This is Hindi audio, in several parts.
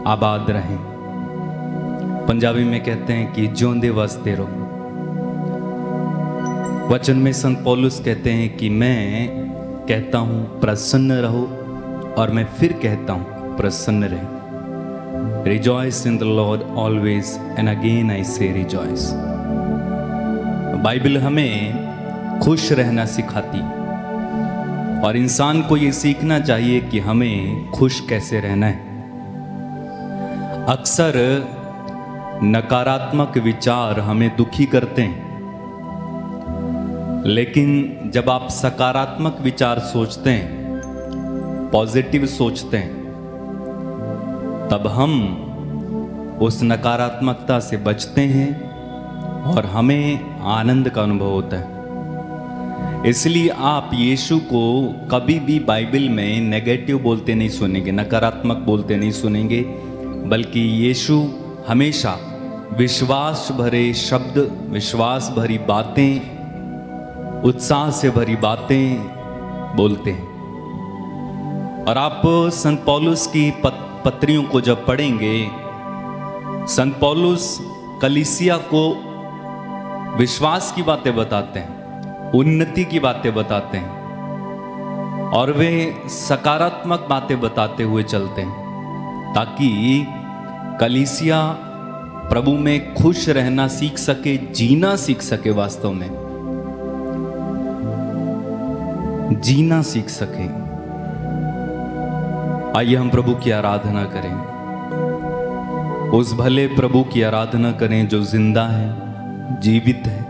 आबाद रहें। पंजाबी में कहते हैं कि ज्योंदे वसते रहो। वचन में संत पौलुस कहते हैं कि मैं कहता हूं प्रसन्न रहो, और मैं फिर कहता हूं प्रसन्न रहे। Rejoice in the Lord always, and again I से रिजॉइस। बाइबल हमें खुश रहना सिखाती, और इंसान को ये सीखना चाहिए कि हमें खुश कैसे रहना है। अक्सर नकारात्मक विचार हमें दुखी करते हैं, लेकिन जब आप सकारात्मक विचार सोचते हैं, पॉजिटिव सोचते हैं, तब हम उस नकारात्मकता से बचते हैं और हमें आनंद का अनुभव होता है। इसलिए आप यीशु को कभी भी बाइबल में नेगेटिव बोलते नहीं सुनेंगे, नकारात्मक बोलते नहीं सुनेंगे, बल्कि यीशु हमेशा विश्वास भरे शब्द, विश्वास भरी बातें, उत्साह से भरी बातें बोलते हैं। और आप संत पौलुस की पत्रियों को जब पढ़ेंगे, संत पौलुस कलीसिया को विश्वास की बातें बताते हैं, उन्नति की बातें बताते हैं, और वे सकारात्मक बातें बताते हुए चलते हैं, ताकि कलीसिया प्रभु में खुश रहना सीख सके, जीना सीख सके, वास्तव में जीना सीख सके। आइए हम प्रभु की आराधना करें, उस भले प्रभु की आराधना करें जो जिंदा है, जीवित है,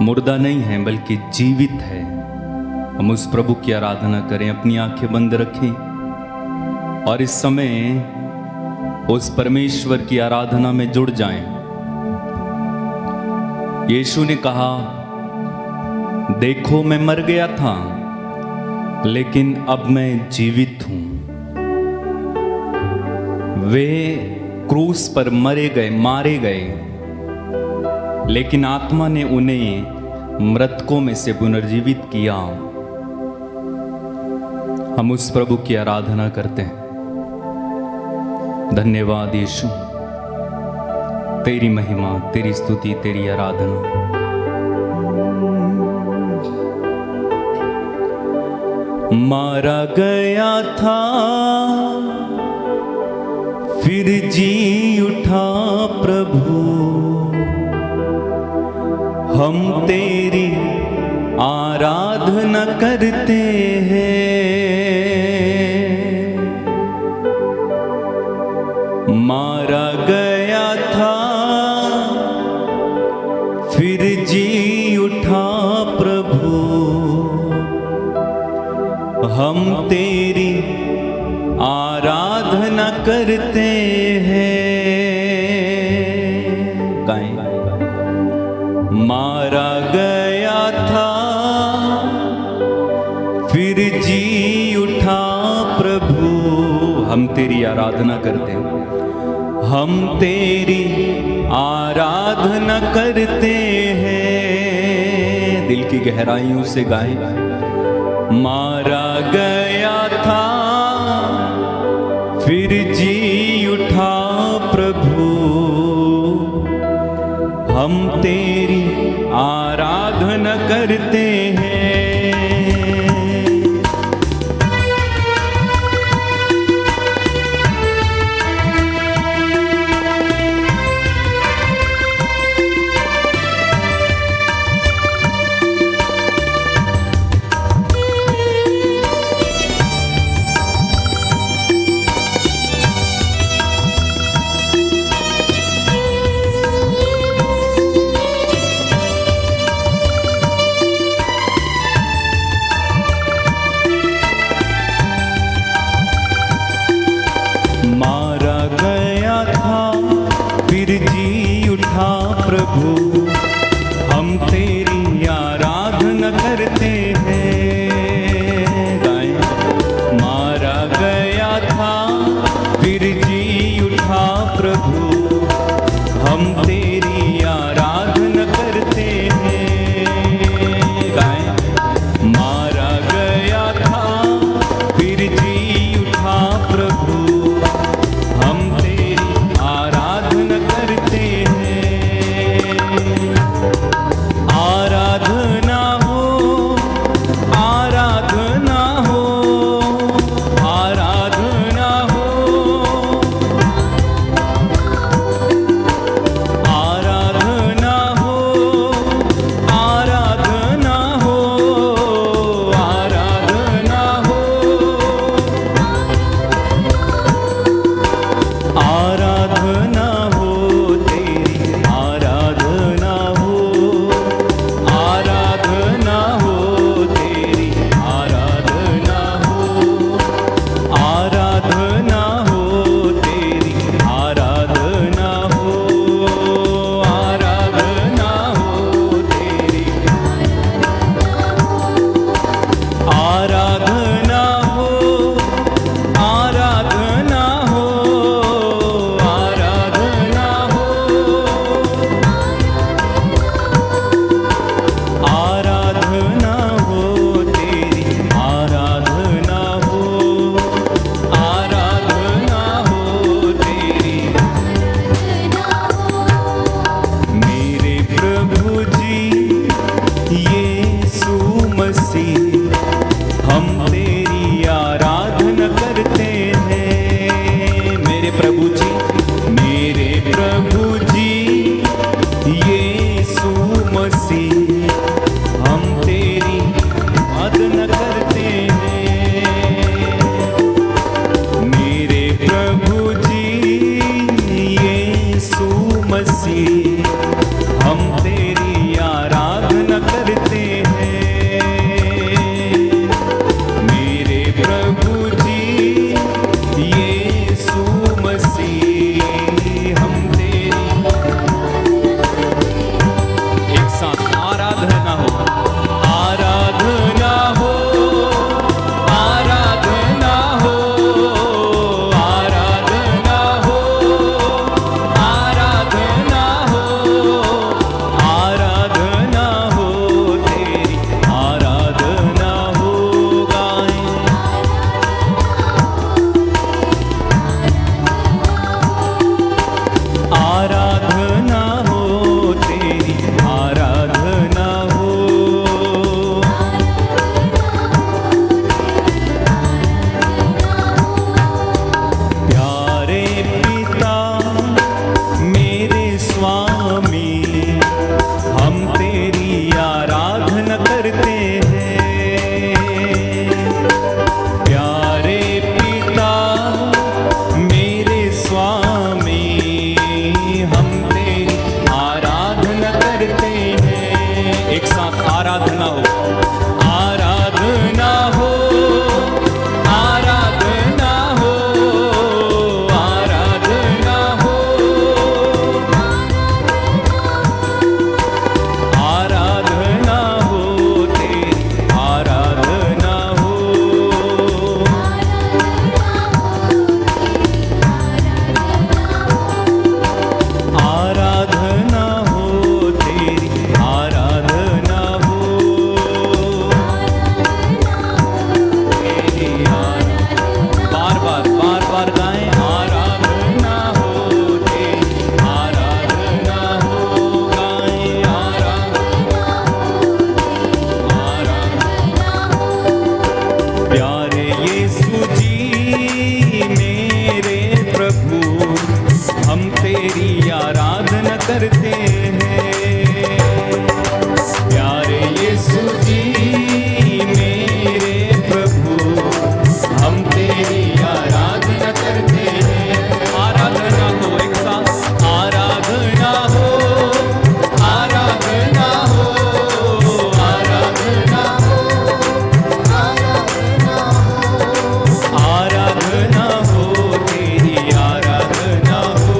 मुर्दा नहीं है बल्कि जीवित है। हम उस प्रभु की आराधना करें, अपनी आंखें बंद रखें और इस समय उस परमेश्वर की आराधना में जुड़ जाएं। यीशु ने कहा, देखो मैं मर गया था, लेकिन अब मैं जीवित हूं। वे क्रूस पर मारे गए, लेकिन आत्मा ने उन्हें मृतकों में से पुनर्जीवित किया। हम उस प्रभु की आराधना करते हैं। धन्यवाद यीशु, तेरी महिमा, तेरी स्तुति, तेरी आराधना। मारा गया था फिर जी उठा प्रभु, हम तेरी आराधना करते हैं। मारा गया था फिर जी उठा प्रभु, हम तेरी आराधना करते हैं। गाएं। मारा गया था फिर जी उठा प्रभु, हम तेरी आराधना करते हैं, हम तेरी आराधना करते हैं। दिल की गहराइयों से गाएं। मारा गया था फिर जी उठा प्रभु, हम तेरी आराधना करते हैं। प्रभु, हम तेरी आराधना करते हैं। गाएं। मारा गया था फिर जी उठा प्रभु, हम तेरी आराधना करते हैं। गाएं। मारा गया था फिर जी उठा प्रभु, प्रभु जी, मेरे प्रभु जी यीशु मसीह, हम तेरी आराधना करते हैं। मेरे प्रभु जी यीशु मसीह, हम तेरी आराधना करते हैं। मेरे प्रभु जी यीशु मसीह, हम तेरी एक साथ आराधना हो, आराधना हो, आराधना हो, आराधना हो, आराधना हो, आराधना हो, तेरी आराधना हो गाएं। आराधना हो, तेरी आराधना हो। प्यारे पिता मेरे स्वामी, हम तेरी आराधना करते हैं। प्यारे पिता मेरे स्वामी, हम तेरी आराधना करते हैं। एक साथ आराधना हो, आराधना हो, आराधना हो, आराधना हो, आराधना हो, तेरी आराधना हो। आराधना हो, तेरी आराधना हो। तेरी बार बार गाएं। आराधना हो, तेरी आराधना हो गाएं। आराधना प्यारे यीशु जी मेरे प्रभु, हम तेरी आराधना करते हैं। प्यारे यीशु जी मेरे प्रभु, हम तेरी आराधना करते हैं। आराधना हो, एक साथ आराधना हो, आराधना हो, आराधना हो, आराधना हो, तेरी आराधना हो।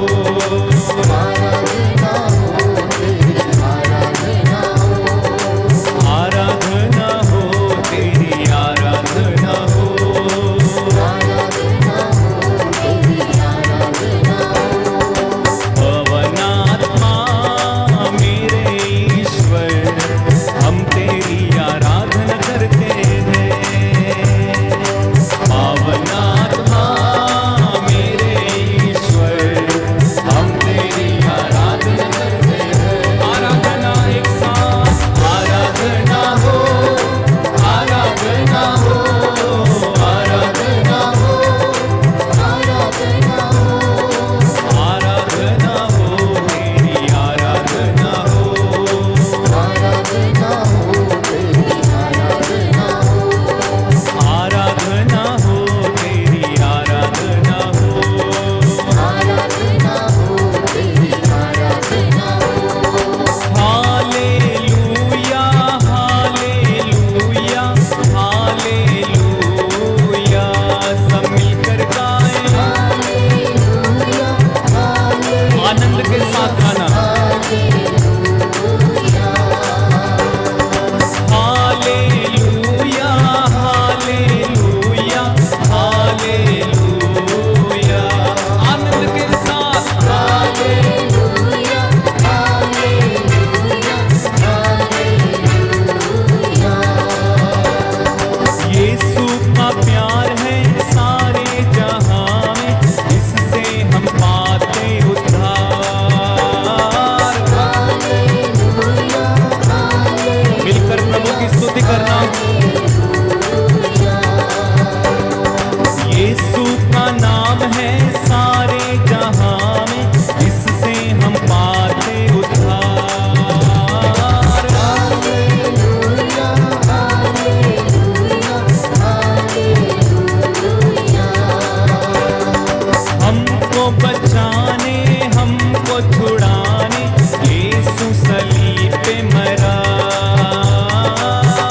बचाने हमको छुड़ाने यीशु सलीब पे मरा।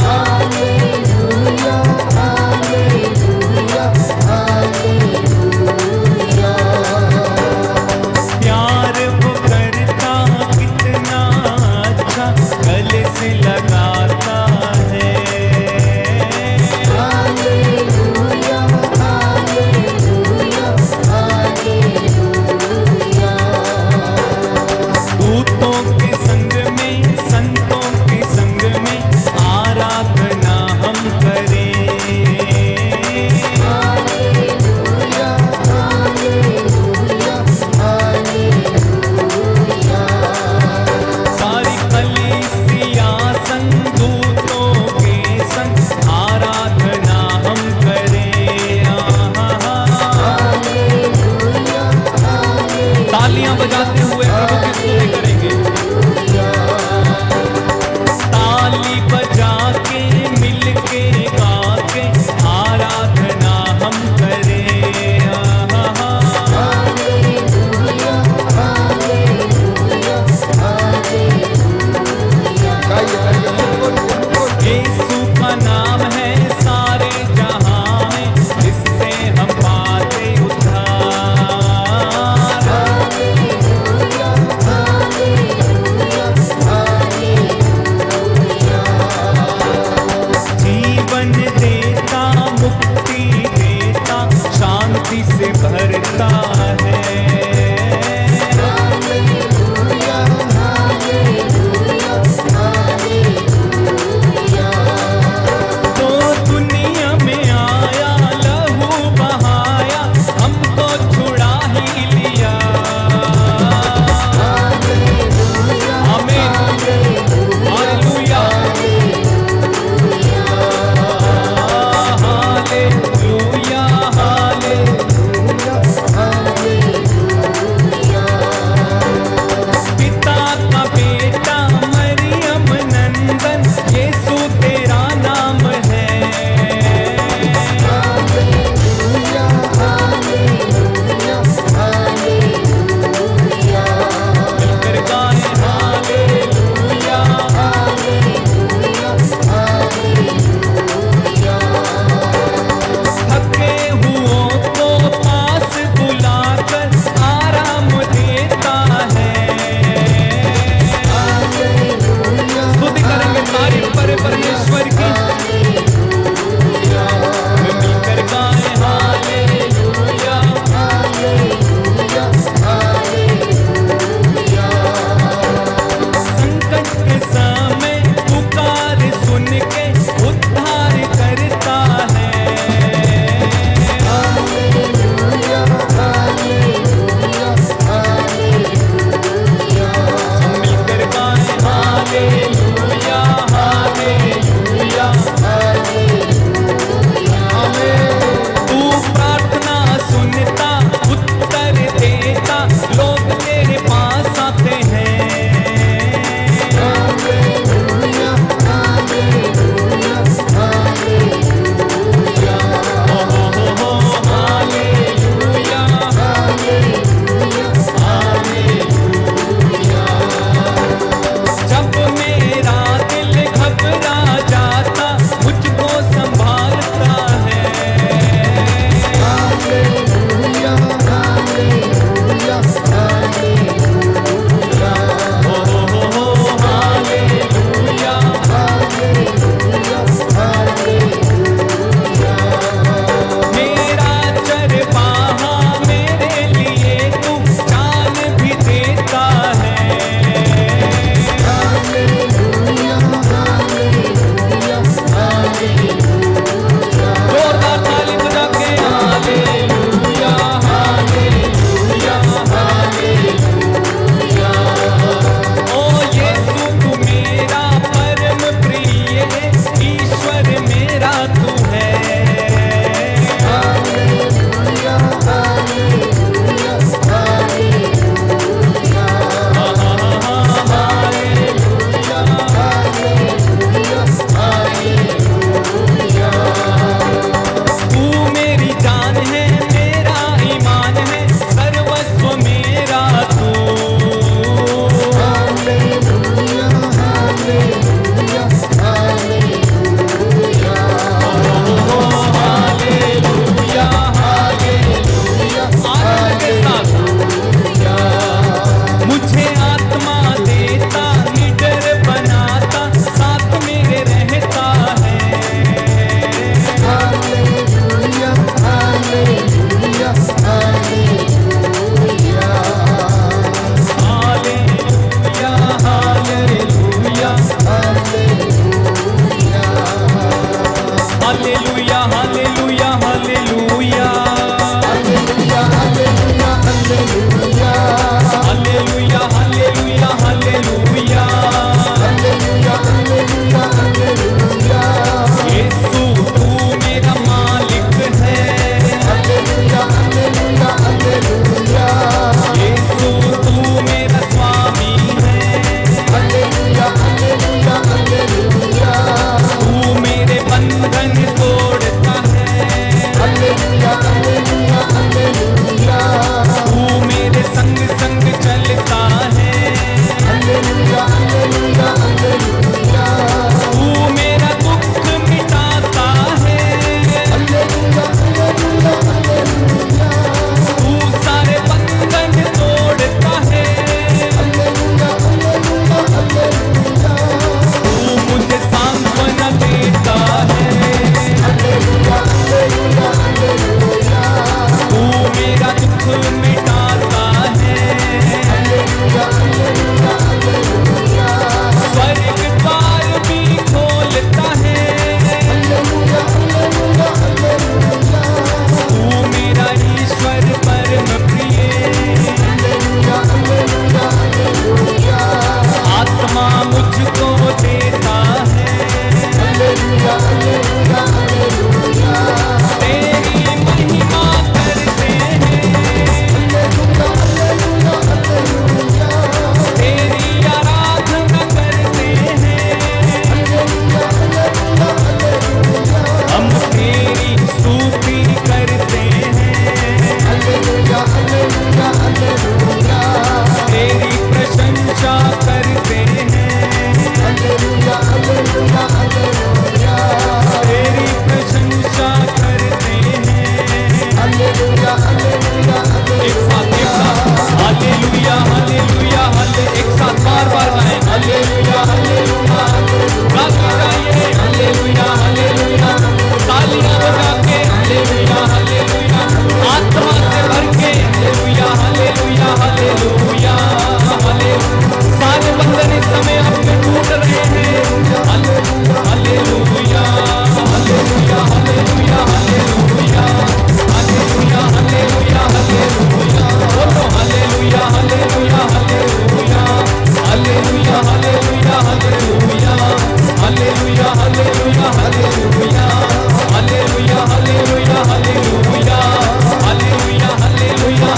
हालेलुया हालेलुया हालेलुया। प्यार वो करता कितना अच्छा गले से लगाता है। हालेलुया हालेलुया हालेलुया। दूतों के संग में संतों के संग में आराधना हम करें। हालेलुया हालेलुया हालेलुया। सारी कलीसिया संग दूतों के संग आराधना हम करें। हालेलुया हालेलुया। तालियां बजाते हुए प्रभु की स्तुति करेंगे। ताली बजा के मिल के गा के आराधना हम करें। हालेलुया हालेलुया हालेलुया। यीशु का नाम है सारे जहां में, इससे हम पाते उद्धार। हालेलुया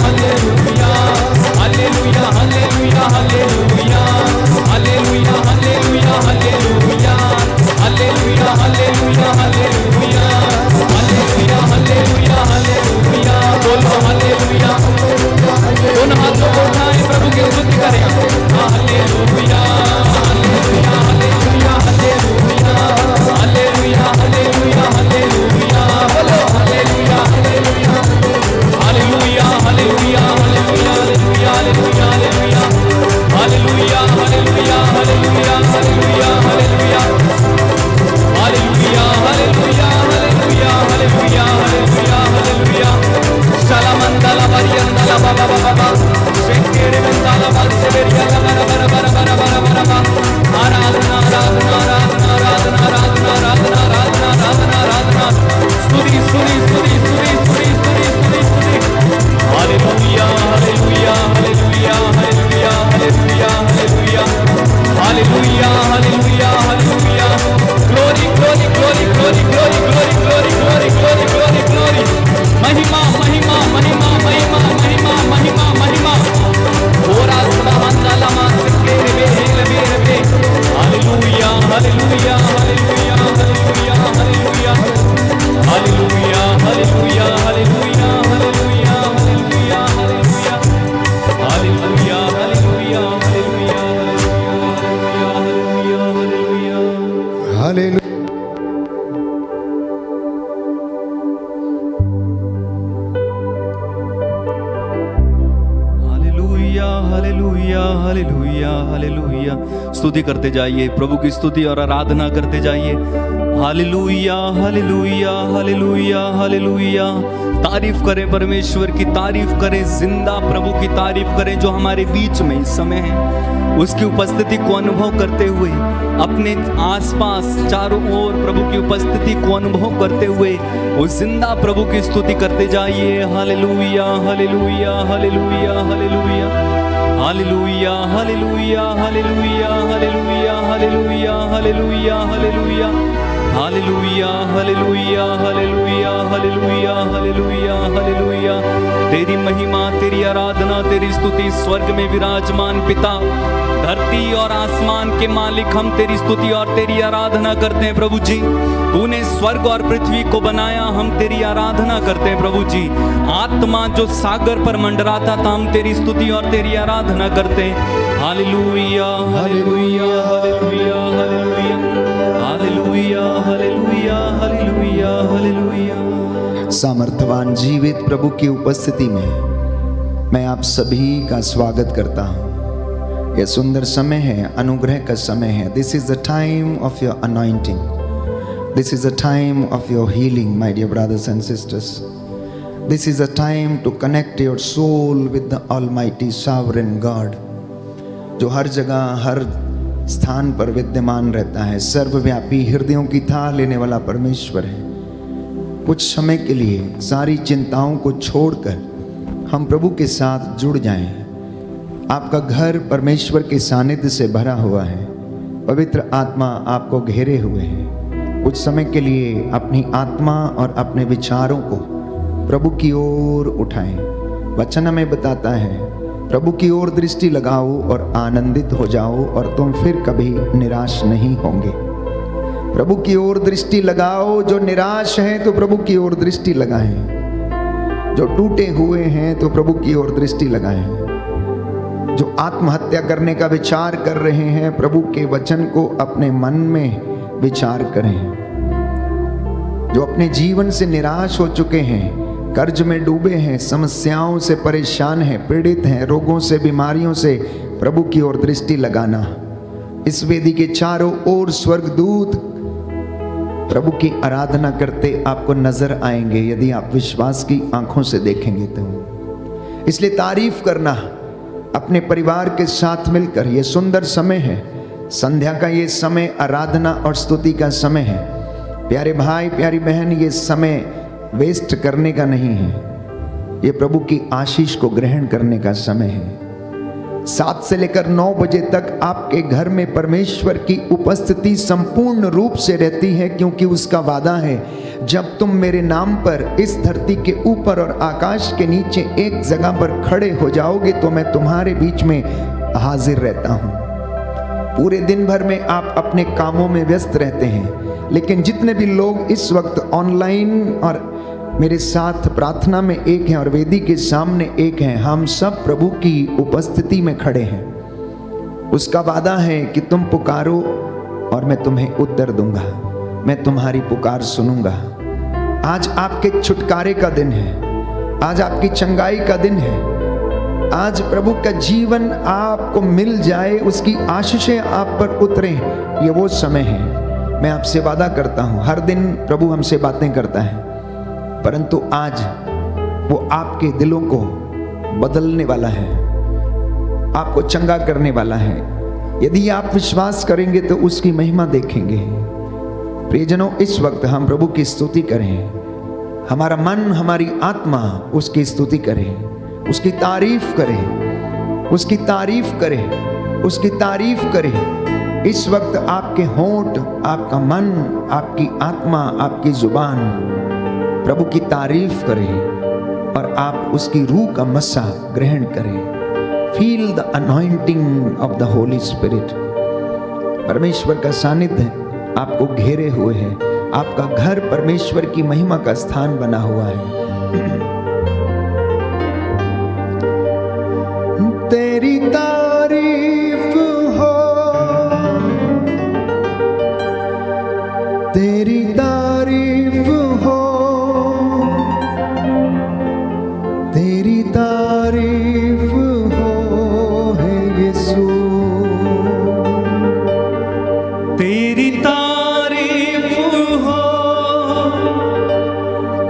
हालेलुया हालेलुया हालेलुया हालेलुया हालेलुया हालेलुया हालेलुया हालेलुया हालेलुया हालेलुया हालेलुया हालेलुया हालेलुया बोलो हालेलुया दोनों हाथों को उठाएं प्रभु की स्तुति करें हालेलुया हालेलुया हालेलुया हालेलुया हालेलुया हालेलुया हालेलुया बोलो हालेलुया हालेलुया हालेलुया हालेलुया हालेलुया हालेलुया हालेलुया हालेलुया हालेलुया हालेलुया हालेलुया हालेलुया हालेलुया हालेलुया हालेलुया हालेलुया हालेलुया हालेलुया शलामंदला बरियंदला बाबा बाबा शेकेरे मंदला बसेरिया bara bara bara bara bara bara आराधना आराधना आराधना आराधना आराधना आराधना आराधना आराधना आराधना स्तुति स्तुति स्तुति स्तुति स्तुति स्तुति स्तुति स्तुति हालेलुया हालेलुया हालेलुया हालेलुया हालेलुया हालेलुया हालेलुया हालेलुया hallelujah glory glory glory glory glory glory glory glory glory glory glory महिमा महिमा महिमा महिमा महिमा महिमा महिमा ओरा सुबहानल्लाह मासके रे रे रे हालेलुया हालेलुया हालेलुया हालेलुया हालेलुया हालेलुया हालेलुया हालेलुया हालेलुया हालेलुया हालेलुया हालेलुया हालेलुया हालेलुया हालेलुया हालेलुया हालेलुया हालेलुया स्तुति करते जाइए प्रभु की स्तुति और आराधना करते जाइए हालेलुया हालेलुया हालेलुया हालेलुया तारीफ करें परमेश्वर की तारीफ करें जिंदा प्रभु की तारीफ करें जो हमारे बीच में इस समय है उसकी उपस्थिति को अनुभव करते हुए अपने आसपास चारों ओर प्रभु की उपस्थिति को अनुभव करते हुए उस जिंदा प्रभु की स्तुति करते जाइए हालेलुया हालेलुया हालेलुया हालेलुया हालेलुया हालेलुया हालेलुया हालेलुया हालेलुया हालेलुया हालेलुया हालेलुया हालेलुया हालेलुया हालेलुया हालेलुया हालेलुया तेरी महिमा तेरी आराधना तेरी स्तुति स्वर्ग में विराजमान पिता धरती और आसमान के मालिक हम तेरी स्तुति और तेरी आराधना करते हैं प्रभु जी तूने स्वर्ग और पृथ्वी को बनाया हम तेरी आराधना करते हैं प्रभु जी आत्मा जो सागर पर मंडराता था हम तेरी स्तुति और तेरी आराधना करते हैं हालेलुया हालेलुया हालेलुया हालेलुया हालेलुया हालेलुया हालेलुया सामर्थ्यवान जीवित प्रभु की उपस्थिति में मैं आप सभी का स्वागत करता हूँ यह सुंदर समय है अनुग्रह का समय है this is the time of your anointing this is the time of your healing my dear brothers and sisters this is the time to connect your soul with the almighty sovereign God जो हर जगह हर स्थान पर विद्यमान रहता है सर्वव्यापी हृदयों की थाह लेने वाला परमेश्वर है कुछ समय के लिए सारी चिंताओं को छोड़कर हम प्रभु के साथ जुड़ जाएं आपका घर परमेश्वर के सानिध्य से भरा हुआ है पवित्र आत्मा आपको घेरे हुए है कुछ समय के लिए अपनी आत्मा और अपने विचारों को प्रभु की ओर उठाएं वचन हमें बताता है प्रभु की ओर दृष्टि लगाओ और आनंदित हो जाओ और तुम फिर कभी निराश नहीं होंगे प्रभु की ओर दृष्टि लगाओ जो निराश हैं तो प्रभु की ओर दृष्टि लगाएं जो टूटे हुए हैं तो प्रभु की ओर दृष्टि लगाएं जो आत्महत्या करने का विचार कर रहे हैं प्रभु के वचन को अपने मन में विचार करें जो अपने जीवन से निराश हो चुके हैं कर्ज में डूबे हैं समस्याओं से परेशान हैं पीड़ित हैं रोगों से बीमारियों से प्रभु की ओर दृष्टि लगाना इस वेदी के चारों ओर स्वर्गदूत प्रभु की आराधना करते आपको नजर आएंगे यदि आप विश्वास की आंखों से देखेंगे तो इसलिए तारीफ करना अपने परिवार के साथ मिलकर यह सुंदर समय है संध्या का ये समय आराधना और स्तुति का समय है प्यारे भाई प्यारी बहन ये समय वेस्ट करने का नहीं है ये प्रभु की आशीष को ग्रहण करने का समय है 7 से लेकर 9 बजे तक आपके घर में परमेश्वर की उपस्थिति संपूर्ण रूप से रहती है, क्योंकि उसका वादा है, जब तुम मेरे नाम पर इस धरती के ऊपर और आकाश के नीचे एक जगह पर खड़े हो जाओगे तो मैं तुम्हारे बीच में हाजिर रहता हूं। पूरे दिन भर में आप अपने कामों में व्यस्त रहते हैं, लेकिन जितने भी लोग इस वक्त ऑनलाइन और मेरे साथ प्रार्थना में एक हैं और वेदी के सामने एक हैं, हम सब प्रभु की उपस्थिति में खड़े हैं। उसका वादा है कि तुम पुकारो और मैं तुम्हें उत्तर दूंगा, मैं तुम्हारी पुकार सुनूंगा। आज आपके छुटकारे का दिन है, आज आपकी चंगाई का दिन है, आज प्रभु का जीवन आपको मिल जाए, उसकी आशीषें आप पर उतरे, ये वो समय है। मैं आपसे वादा करता हूं, हर दिन प्रभु हमसे बातें करता है, परंतु आज वो आपके दिलों को बदलने वाला है, आपको चंगा करने वाला है। यदि आप विश्वास करेंगे तो उसकी महिमा देखेंगे। प्रियजनों, इस वक्त हम प्रभु की स्तुति करें, हमारा मन हमारी आत्मा उसकी स्तुति करे, उसकी तारीफ करे, उसकी तारीफ करे, उसकी तारीफ करे। इस वक्त आपके होंठ, आपका मन, आपकी आत्मा, आपकी जुबान प्रभु की तारीफ करें और आप उसकी रूह का मसा ग्रहण करें। Feel the anointing of the Holi spirit. परमेश्वर का सानिध्य आपको घेरे हुए है, आपका घर परमेश्वर की महिमा का स्थान बना हुआ है। तेरी तारीफ हो, तेरी तारीफ हो, तेरी तारीफ हो है यीशु। तेरी तारीफ हो,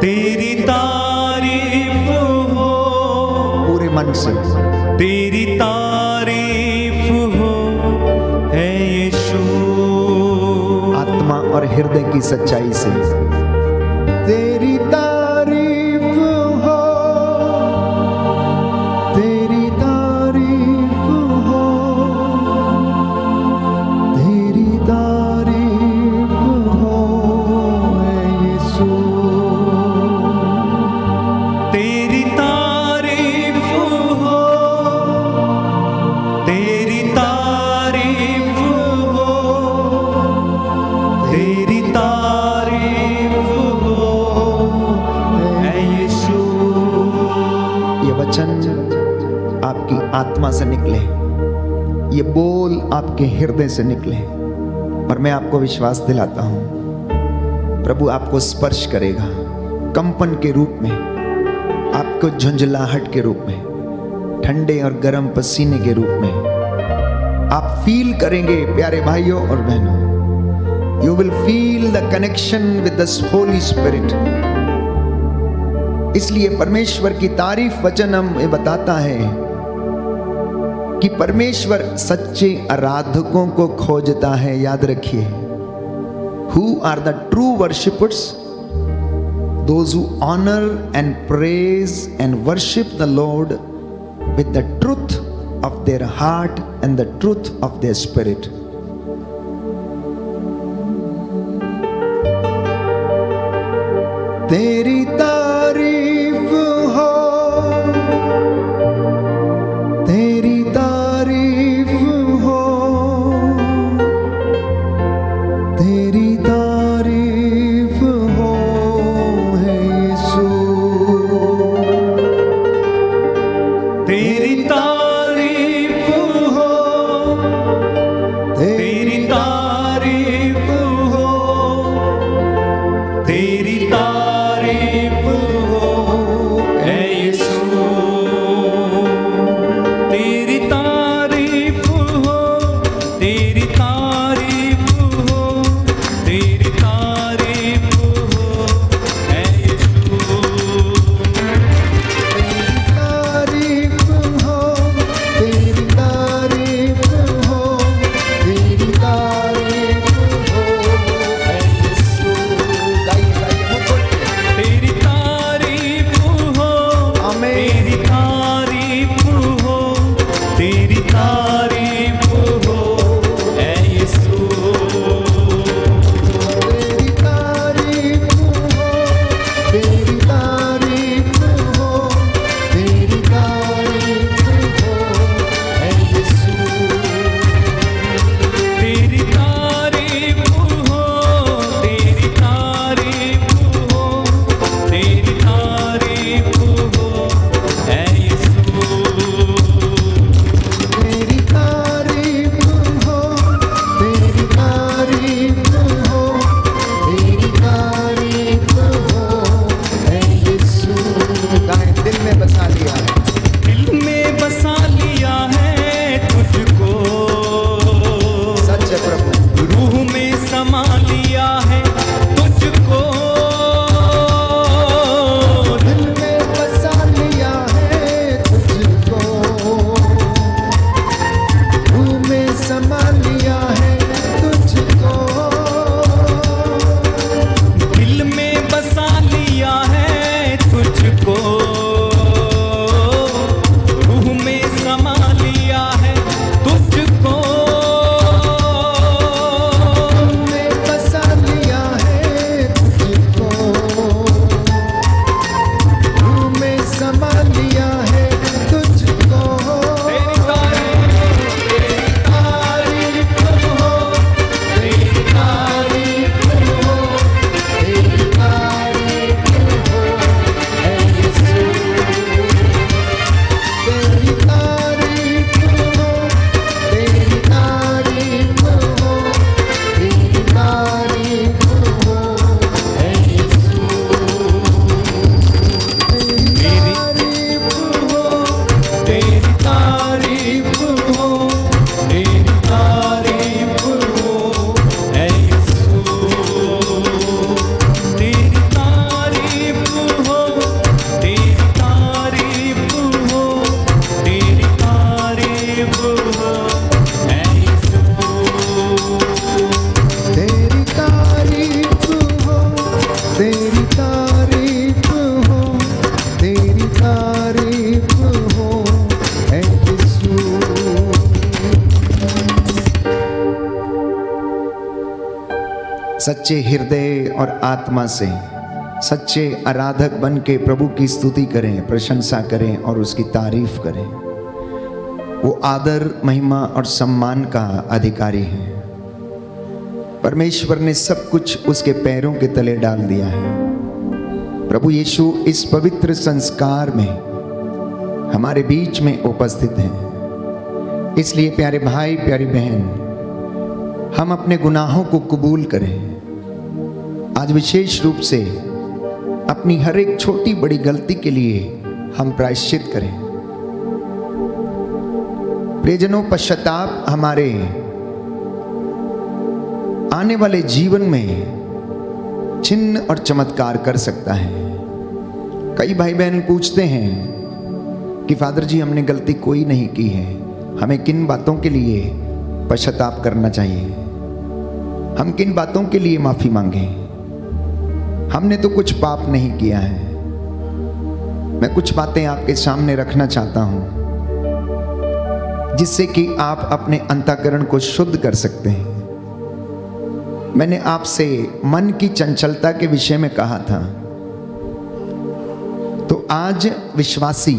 तेरी तारीफ हो, पूरे मन से तेरी तारीफ हो है यीशु। आत्मा और हृदय की सच्चाई से तेरी तारीफ हो, तेरी तारीफ हो, तेरी तारीफ हो है यीशु। तेरी तारीफ हो, तेरी तारीफ हो, तेरी तारीफ हो है यीशु। ये वचन आपकी आत्मा से निकले, ये बोल आपके हृदय से निकले, और मैं आपको विश्वास दिलाता हूं प्रभु आपको स्पर्श करेगा कंपन के रूप में, आपको झुंझलाहट के रूप में, ठंडे और गर्म पसीने के रूप में आप फील करेंगे। प्यारे भाइयों और बहनों, you will feel the connection with the Holi spirit. इसलिए परमेश्वर की तारीफ वचन हमें बताता है कि परमेश्वर सच्चे आराधकों को खोजता है। याद रखिए, who are the true worshippers? Those who honor and praise and worship the Lord with the truth of their heart and the truth of their spirit. तेरी तारीफ हो, तेरी तारीफ हो, तेरी तारीफ हो है यीशु। तेरी तारीफ हो, तेरी तारीफ हो, तेरी तारीफ हो है यीशु। तेरी तारीफ हो, तेरी तारीफ हो, तेरी तारीफ हो है यीशु। तारीफ हो, तारीफ हो ऐ यीशु। तेरी तारीफ हो, तेरी तारीफ हो, तेरी तारीफ हो ऐ यीशु। सच्चे हृदय और आत्मा से सच्चे आराधक बन के प्रभु की स्तुति करें, प्रशंसा करें और उसकी तारीफ करें। वो आदर, महिमा और सम्मान का अधिकारी है। परमेश्वर ने सब कुछ उसके पैरों के तले डाल दिया है। प्रभु यीशु इस पवित्र संस्कार में हमारे बीच में उपस्थित हैं। इसलिए प्यारे भाई, प्यारी बहन, हम अपने गुनाहों को कबूल करें। आज विशेष रूप से अपनी हर एक छोटी बड़ी गलती के लिए हम प्रायश्चित करें। प्रियजनों, पश्चाताप हमारे आने वाले जीवन में चिन्ह और चमत्कार कर सकता है। कई भाई बहन पूछते हैं कि फादर जी, हमने गलती कोई नहीं की है, हमें किन बातों के लिए पश्चाताप करना चाहिए, हम किन बातों के लिए माफी मांगें? हमने तो कुछ पाप नहीं किया है। मैं कुछ बातें आपके सामने रखना चाहता हूं जिससे कि आप अपने अंतःकरण को शुद्ध कर सकते हैं। मैंने आपसे मन की चंचलता के विषय में कहा था, तो आज विश्वासी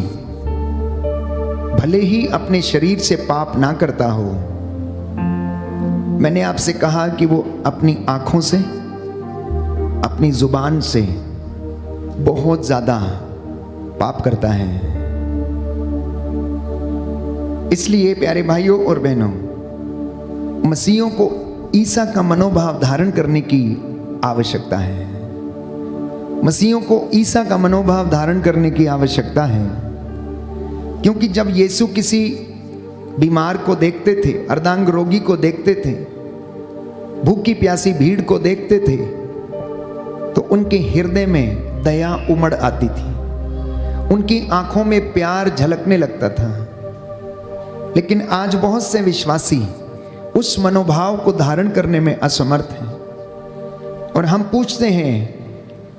भले ही अपने शरीर से पाप ना करता हो, मैंने आपसे कहा कि वो अपनी आंखों से, अपनी जुबान से बहुत ज्यादा पाप करता है। इसलिए प्यारे भाइयों और बहनों, मसीहों को ईसा का मनोभाव धारण करने की आवश्यकता है। मसीहों को ईसा का मनोभाव धारण करने की आवश्यकता है, क्योंकि जब यीशु किसी बीमार को देखते थे, अर्धांग रोगी को देखते थे, भूखी प्यासी भीड़ को देखते थे, तो उनके हृदय में दया उमड़ आती थी, उनकी आंखों में प्यार झलकने लगता था। लेकिन आज बहुत से विश्वासी उस मनोभाव को धारण करने में असमर्थ हैं, और हम पूछते हैं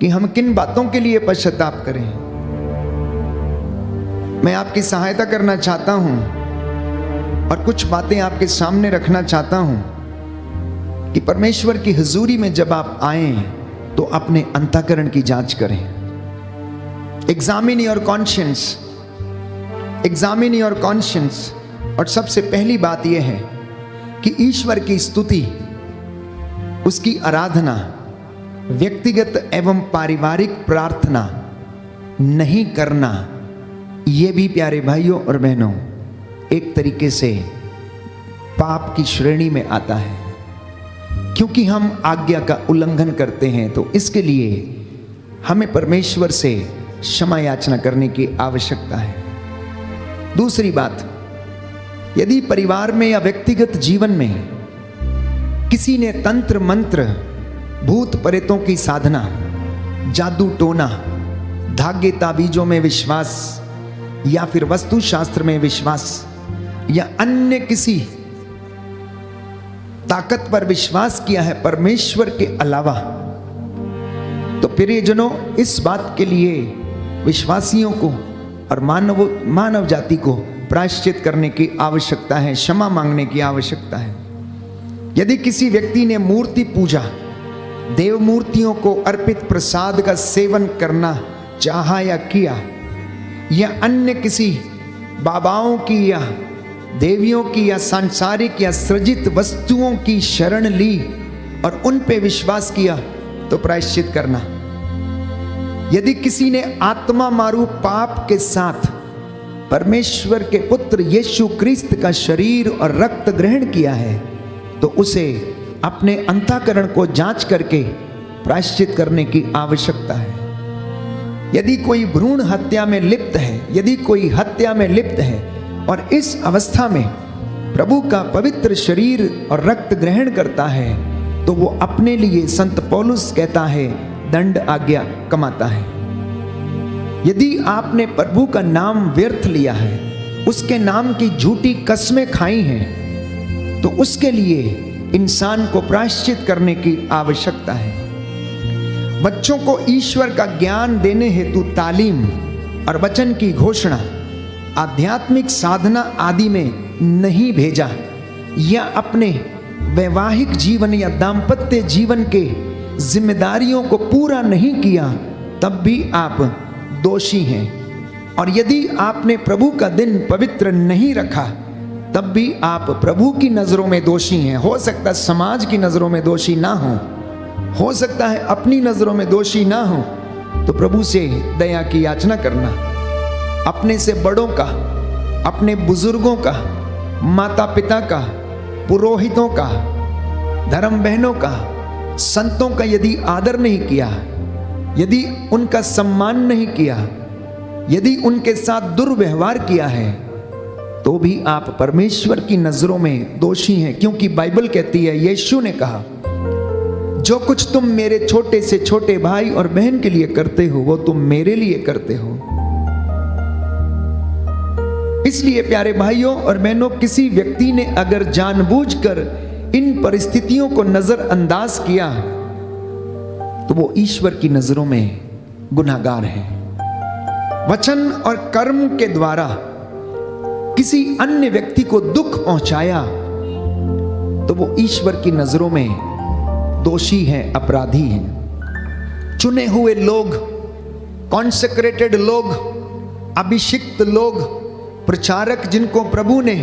कि हम किन बातों के लिए पश्चाताप करें। मैं आपकी सहायता करना चाहता हूं और कुछ बातें आपके सामने रखना चाहता हूं कि परमेश्वर की हुजूरी में जब आप आए तो अपने अंतःकरण की जांच करें। Examine your conscience, examine your conscience. और सबसे पहली बात यह है कि ईश्वर की स्तुति, उसकी आराधना, व्यक्तिगत एवं पारिवारिक प्रार्थना नहीं करना, यह भी प्यारे भाइयों और बहनों एक तरीके से पाप की श्रेणी में आता है, क्योंकि हम आज्ञा का उल्लंघन करते हैं। तो इसके लिए हमें परमेश्वर से क्षमा याचना करने की आवश्यकता है। दूसरी बात, यदि परिवार में या व्यक्तिगत जीवन में किसी ने तंत्र मंत्र, भूत प्रेतों की साधना, जादू टोना, धागे ताबीजों में विश्वास या फिर वस्तु शास्त्र में विश्वास या अन्य किसी ताकत पर विश्वास किया है परमेश्वर के अलावा, तो प्रियजनों, इस बात के लिए विश्वासियों को और मानव जाति को प्रायश्चित करने की आवश्यकता है, क्षमा मांगने की आवश्यकता है। यदि किसी व्यक्ति ने मूर्ति पूजा, देव मूर्तियों को अर्पित प्रसाद का सेवन करना चाहा या किया, या अन्य किसी बाबाओं की या देवियों की या सांसारिक या सृजित वस्तुओं की शरण ली और उन पे विश्वास किया, तो प्रायश्चित करना। यदि किसी ने आत्मा मारू पाप के साथ परमेश्वर के पुत्र यीशु क्रिस्त का शरीर और रक्त ग्रहण किया है, तो उसे अपने अंतःकरण को जांच करके प्रायश्चित करने की आवश्यकता है। यदि कोई भ्रूण हत्या में लिप्त है, यदि कोई हत्या में लिप्त है और इस अवस्था में प्रभु का पवित्र शरीर और रक्त ग्रहण करता है, तो वो अपने लिए, संत पौलुस कहता है, दंड आज्ञा कमाता है। यदि आपने प्रभु का नाम व्यर्थ लिया है, उसके नाम की झूठी कस्में खाई हैं, तो उसके लिए इंसान को प्रायश्चित करने की आवश्यकता है। बच्चों को ईश्वर का ज्ञान देने हेतु तालीम और वचन की घोषणा, आध्यात्मिक साधना आदि में नहीं भेजा, या अपने वैवाहिक जीवन या दाम्पत्य जीवन के जिम्मेदारियों को पूरा नहीं किया, तब भी आप दोषी हैं। और यदि आपने प्रभु का दिन पवित्र नहीं रखा, तब भी आप प्रभु की नजरों में दोषी हैं। हो सकता है समाज की नजरों में दोषी ना हो सकता है अपनी नजरों में दोषी ना हो, तो प्रभु से दया की याचना करना, अपने से बड़ों का, अपने बुजुर्गों का, माता पिता का, पुरोहितों का, धर्म बहनों का, संतों का यदि आदर नहीं किया, यदि उनका सम्मान नहीं किया, यदि उनके साथ दुर्व्यवहार किया है, तो भी आप परमेश्वर की नजरों में दोषी हैं। क्योंकि बाइबल कहती है, यीशु ने कहा, जो कुछ तुम मेरे छोटे से छोटे भाई और बहन के लिए करते हो, वो तुम मेरे लिए करते हो। इसलिए प्यारे भाइयों और बहनों, किसी व्यक्ति ने अगर जानबूझकर इन परिस्थितियों को नजरअंदाज किया, तो वो ईश्वर की नजरों में गुनाहगार है। वचन और कर्म के द्वारा किसी अन्य व्यक्ति को दुख पहुंचाया, तो वो ईश्वर की नजरों में दोषी है, अपराधी है। चुने हुए लोग, कॉन्सेक्रेटेड लोग, अभिषिक्त लोग, प्रचारक, जिनको प्रभु ने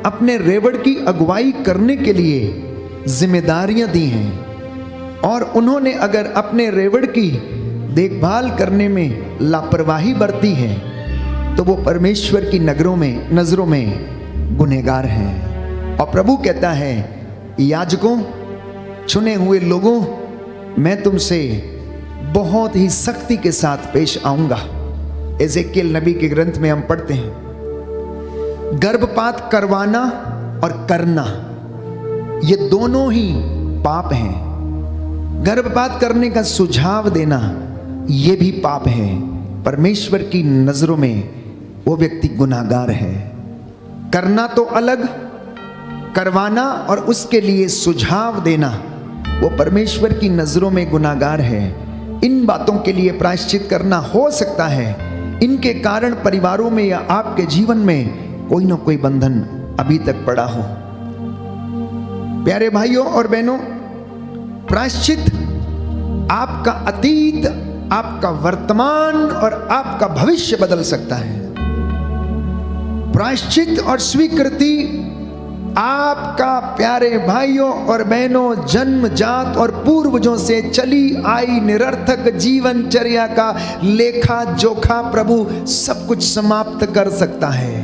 अपने रेवड़ की अगुवाई करने के लिए जिम्मेदारियां दी हैं, और उन्होंने अगर अपने रेवड़ की देखभाल करने में लापरवाही बरती है, तो वो परमेश्वर की नजरों में गुनहगार हैं। और प्रभु कहता है, याजकों, चुने हुए लोगों, मैं तुमसे बहुत ही सख्ती के साथ पेश आऊंगा। एजेकियल नबी के ग्रंथ में हम पढ़ते हैं, गर्भपात करवाना और करना, ये दोनों ही पाप हैं। गर्भपात करने का सुझाव देना, ये भी पाप है। परमेश्वर की नजरों में वो व्यक्ति गुनाहगार है। करना तो अलग, करवाना और उसके लिए सुझाव देना, वो परमेश्वर की नजरों में गुनाहगार है। इन बातों के लिए प्रायश्चित करना, हो सकता है इनके कारण परिवारों में या आपके जीवन में कोई ना कोई बंधन अभी तक पड़ा हो। प्यारे भाइयों और बहनों, प्रायश्चित आपका अतीत, आपका वर्तमान और आपका भविष्य बदल सकता है। प्रायश्चित और स्वीकृति आपका, प्यारे भाइयों और बहनों, जन्मजात और पूर्वजों से चली आई निरर्थक जीवनचर्या का लेखा जोखा प्रभु सब कुछ समाप्त कर सकता है।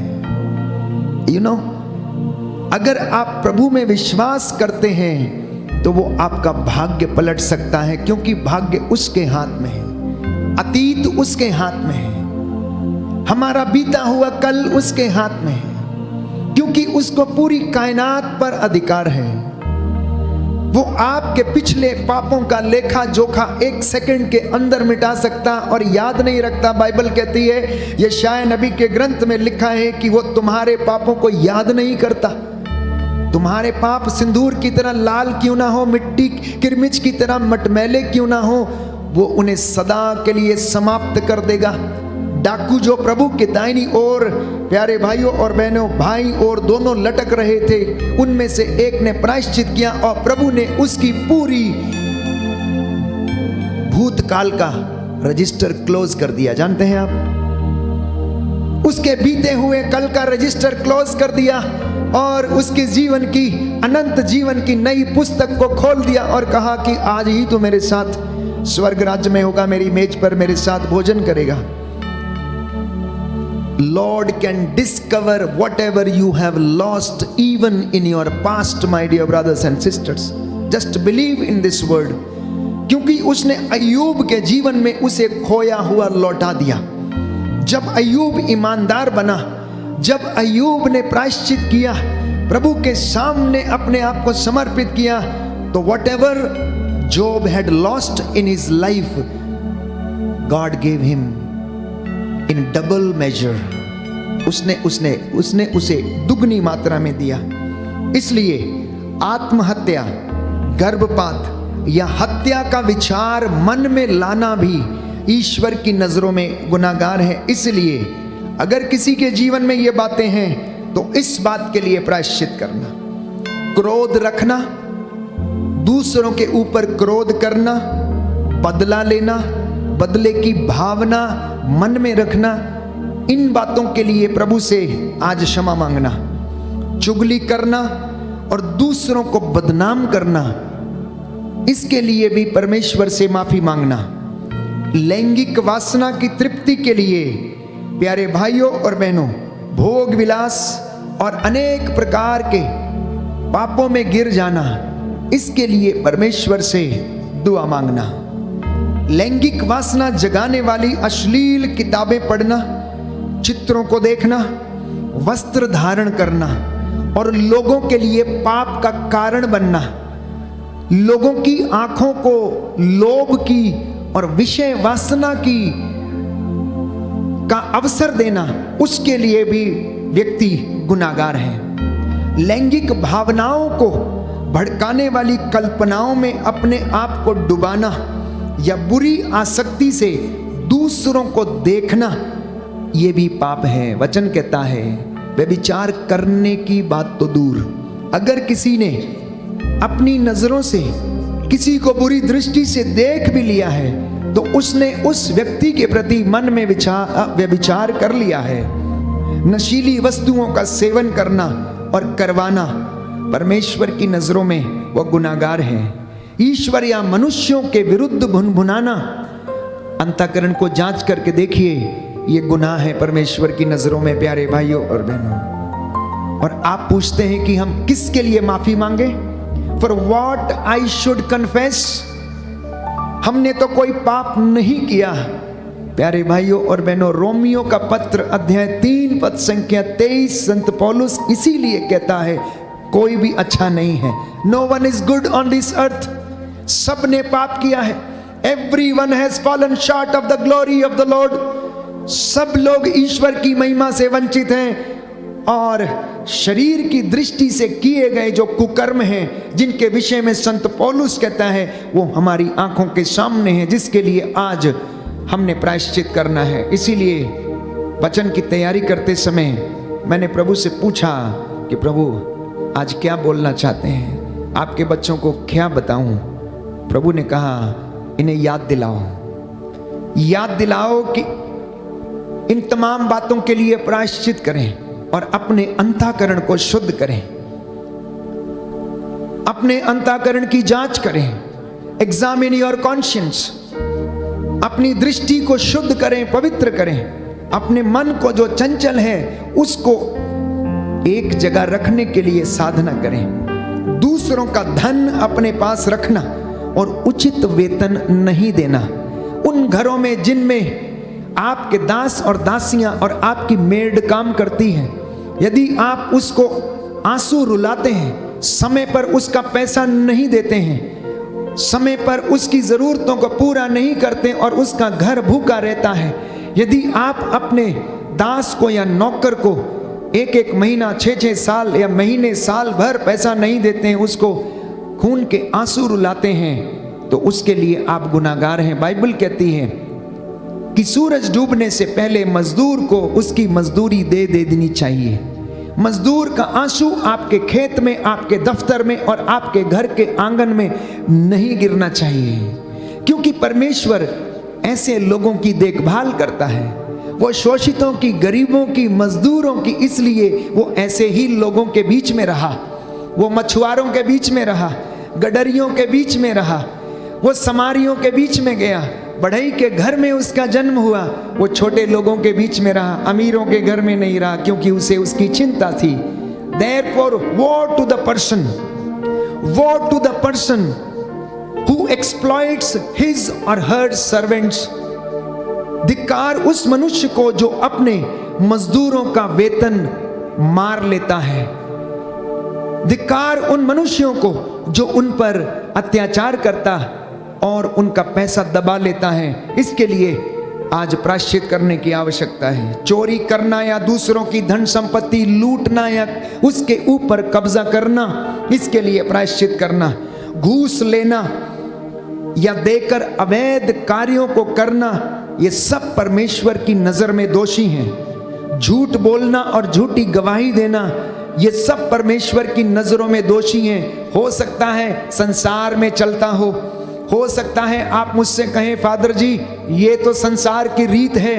अगर आप प्रभु में विश्वास करते हैं, तो वो आपका भाग्य पलट सकता है, क्योंकि भाग्य उसके हाथ में है, अतीत उसके हाथ में है, हमारा बीता हुआ कल उसके हाथ में है, क्योंकि उसको पूरी कायनात पर अधिकार है। वो आपके पिछले पापों का लेखा जोखा एक सेकंड के अंदर मिटा सकता और याद नहीं रखता। बाइबल कहती है, यशायाह नबी के ग्रंथ में लिखा है कि वो तुम्हारे पापों को याद नहीं करता। तुम्हारे पाप सिंदूर की तरह लाल क्यों ना हो, मिट्टी किरमिच की तरह मटमैले क्यों ना हो, वो उन्हें सदा के लिए समाप्त कर देगा। डाकू जो प्रभु के दाहिनी ओर, प्यारे भाइयों और बहनों, भाई और दोनों लटक रहे थे, उनमें से एक ने प्रायश्चित किया और प्रभु ने उसकी पूरी भूतकाल का रजिस्टर क्लोज कर दिया। जानते हैं आप, उसके बीते हुए कल का रजिस्टर क्लोज कर दिया और उसके जीवन की, अनंत जीवन की नई पुस्तक को खोल दिया और कहा कि आज ही तो मेरे साथ स्वर्ग राज्य में होगा, मेरी मेज पर मेरे साथ भोजन करेगा। Lord can discover whatever you have lost even in your past, my dear brothers and sisters. Just believe in this word. क्योंकि उसने अय्यूब के जीवन में उसे खोया हुआ लौटा दिया। जब अय्यूब ईमानदार बना, जब अय्यूब ने प्रायश्चित किया, प्रभु के सामने अपने आप को समर्पित किया, तो whatever Job had lost in his life, God gave him in double measure. उसने उसे दुगनी मात्रा में दिया। इसलिए आत्महत्या, गर्भपात या हत्या का विचार मन में लाना भी ईश्वर की नजरों में गुनाहगार है। इसलिए अगर किसी के जीवन में ये बातें हैं तो इस बात के लिए प्रायश्चित करना। क्रोध रखना, दूसरों के ऊपर क्रोध करना, बदला लेना, बदले की भावना मन में रखना, इन बातों के लिए प्रभु से आज क्षमा मांगना। चुगली करना और दूसरों को बदनाम करना, इसके लिए भी परमेश्वर से माफी मांगना। लैंगिक वासना की तृप्ति के लिए प्यारे भाइयों और बहनों, भोग विलास और अनेक प्रकार के पापों में गिर जाना, इसके लिए परमेश्वर से दुआ मांगना। लैंगिक वासना जगाने वाली अश्लील किताबें पढ़ना, चित्रों को देखना, वस्त्र धारण करना और लोगों के लिए पाप का कारण बनना, लोगों की आंखों को लोभ की और विषय वासना की का अवसर देना, उसके लिए भी व्यक्ति गुनाहगार है। लैंगिक भावनाओं को भड़काने वाली कल्पनाओं में अपने आप को डुबाना या बुरी आसक्ति से दूसरों को देखना, ये भी पाप है। वचन कहता है व्यभिचार करने की बात तो दूर, अगर किसी ने अपनी नजरों से किसी को बुरी दृष्टि से देख भी लिया है तो उसने उस व्यक्ति के प्रति मन में व्यभिचार कर लिया है। नशीली वस्तुओं का सेवन करना और करवाना परमेश्वर की नजरों में वह गुनाहगार है। ईश्वर या मनुष्यों के विरुद्ध भुनभुनाना, अंतःकरण को जांच करके देखिए, ये गुनाह है परमेश्वर की नजरों में प्यारे भाइयों और बहनों। और आप पूछते हैं कि हम किसके लिए माफी मांगे? For what I should confess. हमने तो कोई पाप नहीं किया। प्यारे भाइयों और बहनों, रोमियो का पत्र अध्याय 3 पद संख्या 23 संत पौलुस इसीलिए कहता है कोई भी अच्छा नहीं है। No one is good on this earth. सब ने पाप किया है। Everyone has fallen short of the glory of the Lord. सब लोग ईश्वर की महिमा से वंचित हैं और शरीर की दृष्टि से किए गए जो कुकर्म हैं, जिनके विषय में संत पौलुस कहता है, वो हमारी आंखों के सामने है, जिसके लिए आज हमने प्रायश्चित करना है। इसीलिए वचन की तैयारी करते समय मैंने प्रभु से पूछा कि प्रभु आज क्या बोलना चाहते हैं, आपके बच्चों को क्या बताऊं? प्रभु ने कहा इन्हें याद दिलाओ कि इन तमाम बातों के लिए प्रायश्चित करें और अपने अंतःकरण को शुद्ध करें, अपने अंतःकरण की जांच करें। Examine your conscience. अपनी दृष्टि को शुद्ध करें, पवित्र करें। अपने मन को जो चंचल है उसको एक जगह रखने के लिए साधना करें। दूसरों का धन अपने पास रखना और उचित वेतन नहीं देना। उन घरों में जिनमें आपके दास और दासियां और आपकी मेड काम करती हैं, यदि आप उसको आंसू रुलाते हैं, समय पर उसका पैसा नहीं देते हैं, समय पर उसकी जरूरतों को पूरा नहीं करते और उसका घर भूखा रहता है, यदि आप अपने दास को या नौकर को एक महीना 6 साल या महीने साल भर पैसा नहीं देते हैं, उसको खून के आंसू रुलाते हैं, तो उसके लिए आप गुनाहगार हैं। बाइबल कहती है कि सूरज डूबने से पहले मजदूर को उसकी मजदूरी दे देनी चाहिए। मजदूर का आंसू आपके खेत में, आपके दफ्तर में और आपके घर के आंगन में नहीं गिरना चाहिए, क्योंकि परमेश्वर ऐसे लोगों की देखभाल करता है। वो शोषितों की, गरीबों की, मजदूरों की, इसलिए वो ऐसे ही लोगों के बीच में रहा। वो मछुआरों के बीच में रहा, गडरियों के बीच में रहा, वो समारियों के बीच में गया, बढ़ई के घर में उसका जन्म हुआ। वो छोटे लोगों के बीच में रहा, अमीरों के घर में नहीं रहा, क्योंकि उसे उसकी चिंता थी। Therefore, woe to the person who exploits his or her servants. धिक्कार उस मनुष्य को जो अपने मजदूरों का वेतन मार लेता है। धिक्कार उन मनुष्यों को जो उन पर अत्याचार करता और उनका पैसा दबा लेता है। इसके लिए आज प्रायश्चित करने की आवश्यकता है। चोरी करना या दूसरों की धन संपत्ति लूटना या उसके ऊपर कब्जा करना, इसके लिए प्रायश्चित करना। घूस लेना या देकर अवैध कार्यों को करना, ये सब परमेश्वर की नजर में दोषी हैं। झूठ बोलना और झूठी गवाही देना, ये सब परमेश्वर की नजरों में दोषी हैं। हो सकता है संसार में चलता हो सकता है आप मुझसे कहें फादर जी ये तो संसार की रीत है,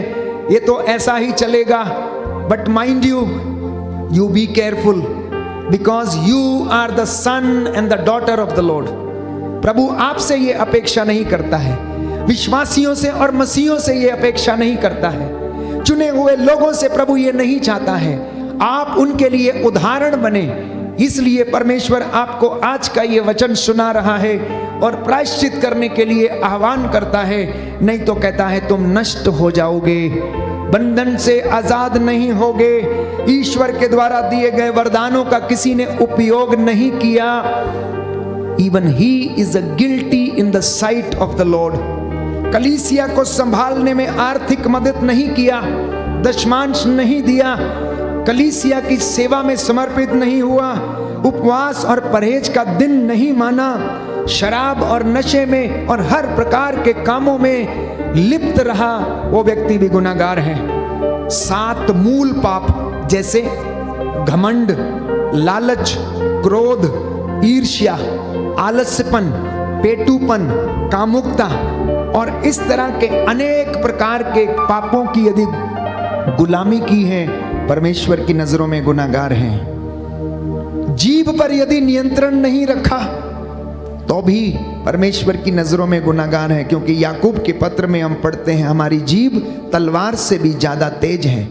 ये तो ऐसा ही चलेगा। But mind you be careful, because you are the son and the daughter of the lord. प्रभु आपसे ये अपेक्षा नहीं करता है, विश्वासियों से और मसीहों से ये अपेक्षा नहीं करता है, चुने हुए लोगों से प्रभु ये नहीं चाहता है आप उनके लिए उदाहरण बने। इसलिए परमेश्वर आपको आज का ये वचन सुना रहा है और प्रायश्चित करने के लिए आह्वान करता है। नहीं तो कहता है तुम नष्ट हो जाओगे, बंधन से आजाद नहीं होगे, ईश्वर के द्वारा दिए गए वरदानों का किसी ने उपयोग नहीं किया। Even he is a guilty in the sight of the Lord. कलीसिया को संभालने में आर्थिक मदद नहीं किया, दशमांश नहीं दिया, कलीसिया की सेवा में समर्पित नहीं हुआ, उपवास और परहेज का दिन नहीं माना, शराब और नशे में और हर प्रकार के कामों में लिप्त रहा, वो व्यक्ति भी गुनाहगार है। 7 मूल पाप जैसे घमंड, लालच, क्रोध, ईर्ष्या, आलस्यपन, पेटूपन, कामुकता और इस तरह के अनेक प्रकार के पापों की यदि गुलामी की है, परमेश्वर की नजरों में गुनाहगार हैं। जीभ पर यदि नियंत्रण नहीं रखा तो भी परमेश्वर की नजरों में गुनाहगार है, क्योंकि याकूब के पत्र में हम पढ़ते हैं हमारी जीभ तलवार से भी ज्यादा तेज है।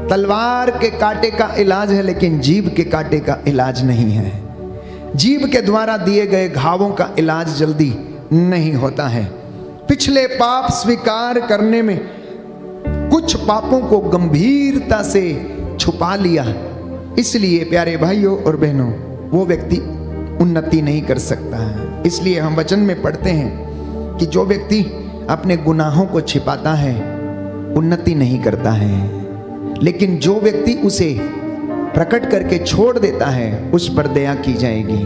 तलवार के कांटे का इलाज है लेकिन जीभ के कांटे का इलाज नहीं है। जीभ के द्वारा दिए गए घावों का इलाज जल्दी नहीं होता है। पिछले पाप स्वीकार करने में कुछ पापों को गंभीरता से छुपा लिया, इसलिए प्यारे भाइयों और बहनों वो व्यक्ति उन्नति नहीं कर सकता है। इसलिए हम वचन में पढ़ते हैं कि जो व्यक्ति अपने गुनाहों को छिपाता है उन्नति नहीं करता है, लेकिन जो व्यक्ति उसे प्रकट करके छोड़ देता है उस पर दया की जाएगी।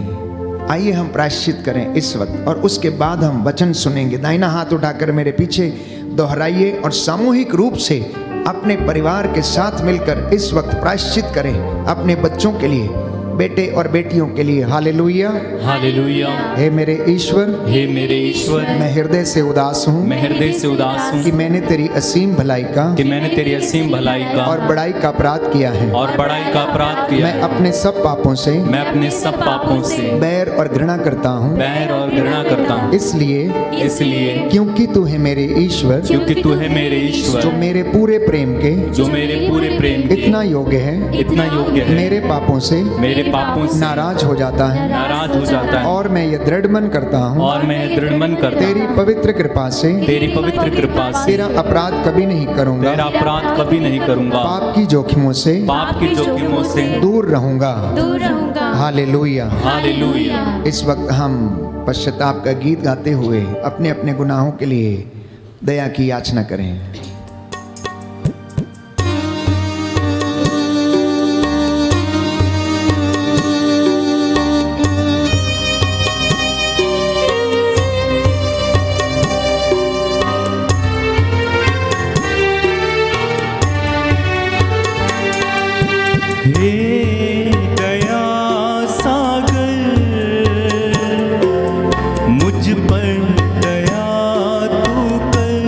आइए हम प्रायश्चित करें इस वक्त और उसके बाद हम वचन सुनेंगे। दाहिना हाथ उठाकर मेरे पीछे दोहराइए और सामूहिक रूप से अपने परिवार के साथ मिलकर इस वक्त प्रायश्चित करें अपने बच्चों के लिए, बेटे और बेटियों के लिए। Hallelujah hallelujah. हे मेरे ईश्वर, हे मेरे ईश्वर, मैं हृदय से उदास हूँ, मैं हृदय से उदास हूँ कि मैंने तेरी असीम भलाई का कि मैंने तेरी असीम भलाई का और बड़ाई का अपराध किया है। और बड़ाई का अपराध किया मैं है। अपने सब पापों से मैं अपने सब पापों से बैर और घृणा करता हूँ, बैर और घृणा करता हूँ। इसलिए क्योंकि तू है मेरे ईश्वर, क्योंकि तू है मेरे जो ईश्वर, मेरे पूरे प्रेम के जो मेरे पूरे प्रेम के इतना योग्य है, इतना योग्य है, मेरे पापों से मेरे पापों से नाराज हो जाता है नाराज हो जाता है। और मैं ये दृढ़ मन करता हूँ और मैं दृढ़ मन करता तेरी हूँ पवित्र कृपा से तेरी पवित्र कृपा से तेरा अपराध कभी नहीं करूंगा, तेरा अपराध कभी नहीं करूंगा, पाप की जोखिमों से पाप की जोखिमों से दूर रहूंगा। हालेलुया। हालेलुया। इस वक्त हम पश्चाताप का गीत गाते हुए अपने अपने गुनाहों के लिए दया की याचना करें। दया सागर मुझ पर दया तू कर,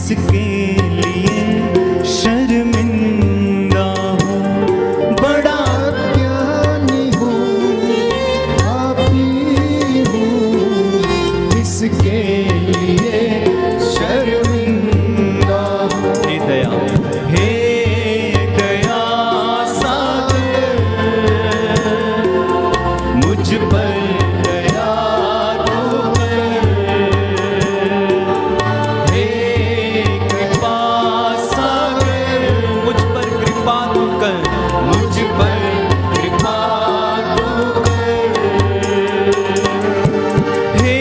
किसके लिए शर्मिंदा हूँ। बड़ा ज्ञानी हूँ, पापी हूँ, किसके लिए शर्मिंदा हूँ। हे दया, हे दया सागर, मुझ पर दया तू कर। हे कृपा सागर, मुझ पर कृपा तू कर, मुझ पर कृपा तू कर। हे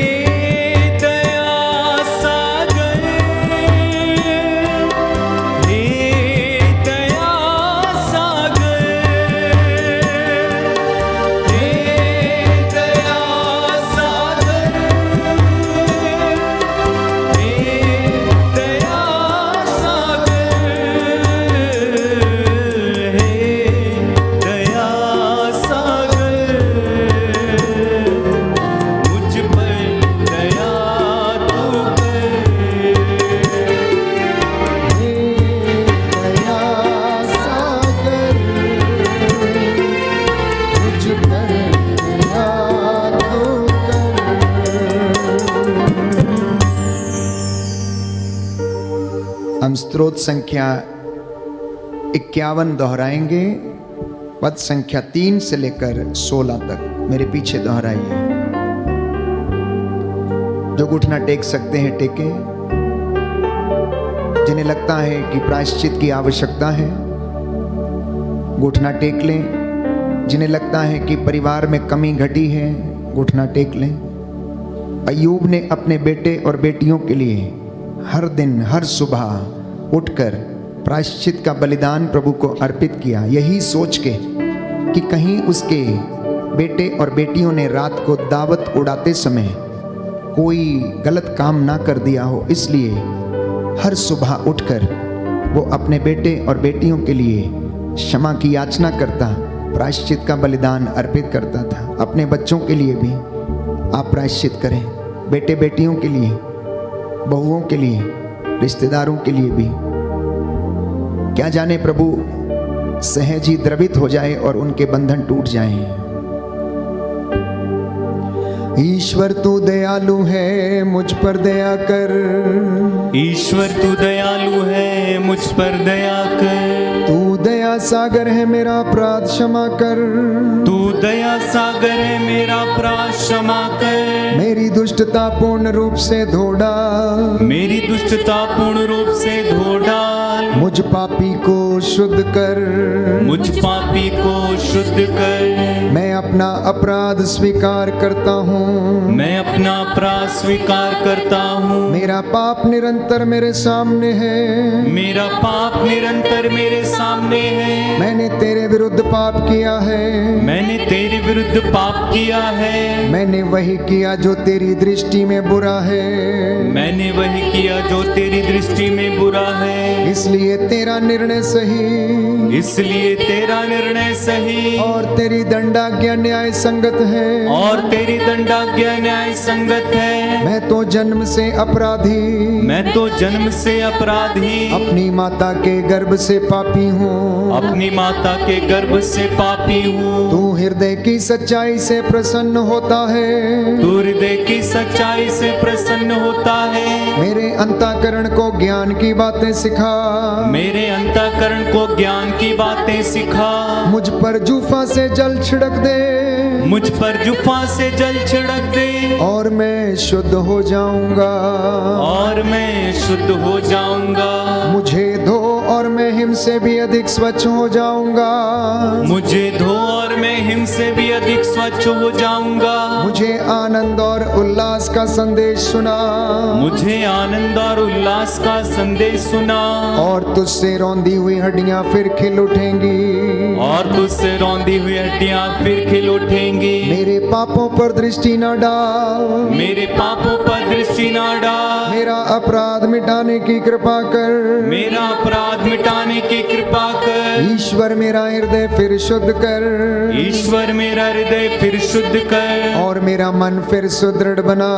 दया सागर, हे दया सागर, हे दया सागर, हे दया सागर, हे दया सागर, मुझ पर दया तू कर। हे दया सागर, मुझ पर दया तू कर। हम स्तोत्र संख्या 51 दोहराएंगे, पद संख्या 3 से लेकर 16 तक मेरे पीछे दोहराइए। जो घुटना टेक सकते हैं टेकें, जिन्हें लगता है कि प्रायश्चित की आवश्यकता है घुटना टेक लें, जिन्हें लगता है कि परिवार में कमी घटी है घुटना टेक लें। अय्यूब ने अपने बेटे और बेटियों के लिए हर दिन हर सुबह उठकर प्रायश्चित का बलिदान प्रभु को अर्पित किया, यही सोच के कि कहीं उसके बेटे और बेटियों ने रात को दावत उड़ाते समय कोई गलत काम ना कर दिया हो। इसलिए हर सुबह उठकर वो अपने बेटे और बेटियों के लिए क्षमा की याचना करता, प्रायश्चित का बलिदान अर्पित करता था। अपने बच्चों के लिए भी आप प्रायश्चित करें, बेटे बेटियों के लिए, बहुओं के लिए, रिश्तेदारों के लिए भी। क्या जाने प्रभु सहज ही द्रवित हो जाए और उनके बंधन टूट जाएं। ईश्वर तू दयालु है, मुझ पर दया कर। ईश्वर तू दयालु है, मुझ पर दया कर। तू दया सागर है, मेरा अपराध क्षमा कर। तू दया सागर है, मेरा अपराध क्षमा कर। मेरी दुष्टता पूर्ण रूप से धो डाल, मेरी दुष्टता पूर्ण रूप से धो डाल। मुझ पापी को शुद्ध कर, मुझ पापी को शुद्ध कर। मैं अपना अपराध स्वीकार करता हूँ, मैं अपना अपराध स्वीकार करता हूँ। मेरा पाप निरंतर मेरे सामने है, मेरा पाप निरंतर मेरे सामने है। मैंने तेरे विरुद्ध पाप किया है, मैंने तेरे विरुद्ध पाप किया है। मैंने वही किया जो तेरी दृष्टि में बुरा है, मैंने वही किया जो तेरी दृष्टि में बुरा है। इसलिए तेरा निर्णय सही, इसलिए तेरा निर्णय सही और तेरी दंडाज्ञा न्याय संगत है, और तेरी दंडाज्ञा न्याय संगत है। मैं तो जन्म से अपराधी, मैं तो जन्म से अपराधी, अपनी माता के गर्भ से पापी हूँ, अपनी माता के गर्भ से पापी हूँ। तू हृदय की सच्चाई से प्रसन्न होता है, तू हृदय की सच्चाई से प्रसन्न होता है। मेरे अंतःकरण को ज्ञान की बातें सिखा, मेरे अंतःकरण को ज्ञान की बातें सिखा। मुझ पर जूफा से जल छिड़क दे, मुझ पर जुफा से जल छिड़क दे, और मैं शुद्ध हो जाऊंगा, और मैं शुद्ध हो जाऊंगा। मुझे धो और मैं हिम से भी अधिक स्वच्छ हो जाऊंगा, मुझे धो और मैं हिम से भी अधिक स्वच्छ हो जाऊंगा। मुझे आनंद और उल्लास का संदेश सुना, मुझे आनंद और उल्लास का संदेश सुना, और तुझसे रौंदी हुई हड्डियां फिर खिल उठेंगी, और तुझसे रौंदी हुई हड्डियां फिर खिल उठेंगी। आएंगे। मेरे पापों पर दृष्टि न डाल, मेरे पापों पर दृष्टि ना डाल, मेरा अपराध मिटाने की कृपा कर। मेरा अपराध मिटाने की कृपा कर। ईश्वर मेरा हृदय फिर शुद्ध कर, ईश्वर मेरा हृदय फिर शुद्ध कर, और मेरा मन फिर सुदृढ़ बना।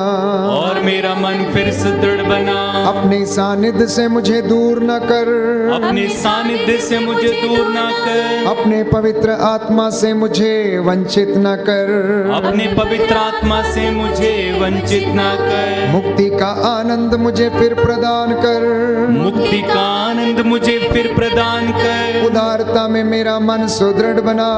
और मेरा मन फिर सुदृढ़ बना। अपने सानिध्य से मुझे दूर न कर, अपने सानिध्य से मुझे दूर ना कर, अपने पवित्र आत्मा से मुझे वंचित न कर। अपने पवित्र आत्मा से मुझे वंचित ना कर। मुक्ति का आनंद मुझे फिर प्रदान कर, मुक्ति का आनंद मुझे फिर प्रदान कर। उदारता में मेरा मन सुदृढ़ बना।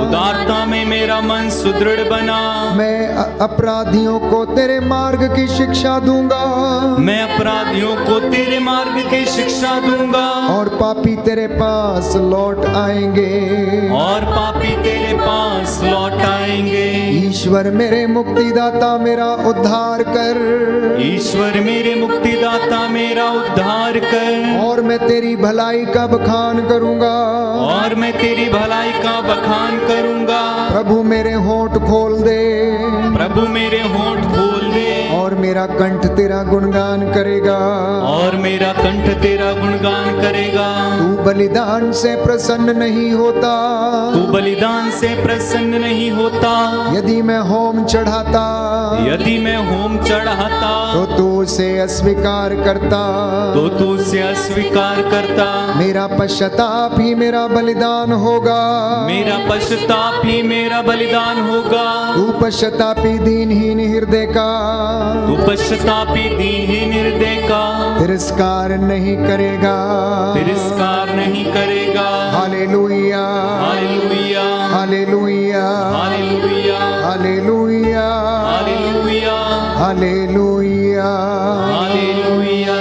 उदारता में मेरा मन सुदृढ़ बना। मैं अपराधियों को तेरे मार्ग की शिक्षा दूंगा, मैं अपराधियों को तेरे मार्ग की शिक्षा दूंगा, और पापी तेरे पास लौट आएंगे। और पापी तेरे पास लौट आएंगे। ईश्वर मेरे मुक्तिदाता मेरा उद्धार कर, ईश्वर मेरे मुक्तिदाता मेरा उद्धार कर, और मैं तेरी भलाई का बखान करूंगा। और मैं तेरी भलाई का बखान करूंगा। प्रभु मेरे होंठ खोल दे, प्रभु मेरे होंठ खोल दे, और मेरा कंठ तेरा गुणगान करेगा। और मेरा कंठ तेरा गुणगान करेगा। तू बलिदान से प्रसन्न नहीं होता, तू बलिदान से प्रसन्न नहीं होता। यदि मैं होम चढ़ाता, यदि मैं होम चढ़ाता, तो तू उसे अस्वीकार करता। तो तू उसे अस्वीकार करता। मेरा पश्चाताप ही मेरा बलिदान होगा, मेरा पश्चाताप ही मेरा बलिदान होगा। तू पश्चातापी दीनहीन हृदय का, तू पश्चातापी दीनहीन हृदय का तिरस्कार नहीं करेगा। तिरस्कार नहीं करेगा। हालेलुया, हालेलुया, हालेलुया, हालेलुया, हालेलुया, हालेलुया, हालेलुया। हालेलुया।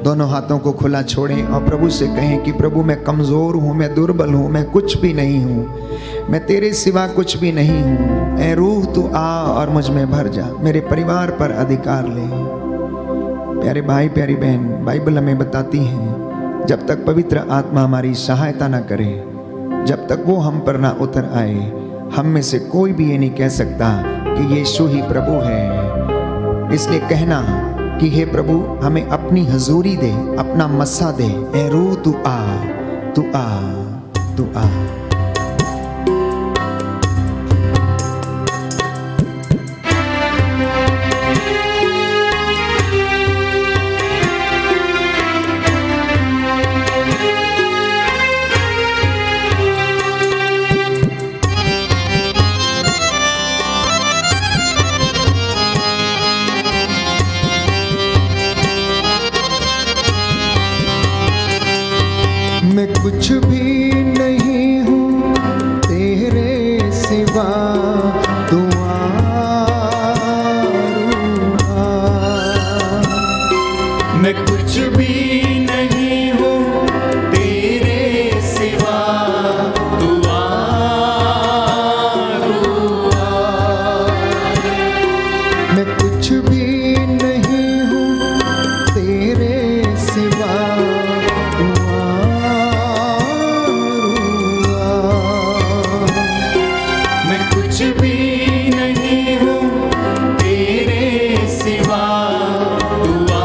दोनों हाथों को खुला छोड़ें और प्रभु से कहें कि प्रभु मैं कमजोर हूँ, मैं दुर्बल हूँ, मैं कुछ भी नहीं हूँ, मैं तेरे सिवा कुछ भी नहीं हूँ। ऐ रूह तू आ और मुझ में भर जा, मेरे परिवार पर अधिकार ले। प्यारे भाई प्यारी बहन, बाइबल हमें बताती है जब तक पवित्र आत्मा हमारी सहायता ना करे, जब तक वो हम पर ना उतर आए, हम में से कोई भी ये नहीं कह सकता कि यीशु ही प्रभु है। इसलिए कहना कि हे प्रभु हमें अपनी हजूरी दे, अपना मस्सा दे। ए रूह तू आ, तू आ, तू आ। मैं कुछ भी नहीं हूँ तेरे सिवा, तू आ, मैं कुछ भी नहीं हूँ तेरे सिवा, तू मैं कुछ भी नहीं हूँ तेरे सिवा, तू मैं कुछ भी नहीं हूँ तेरे सिवा, तू आ,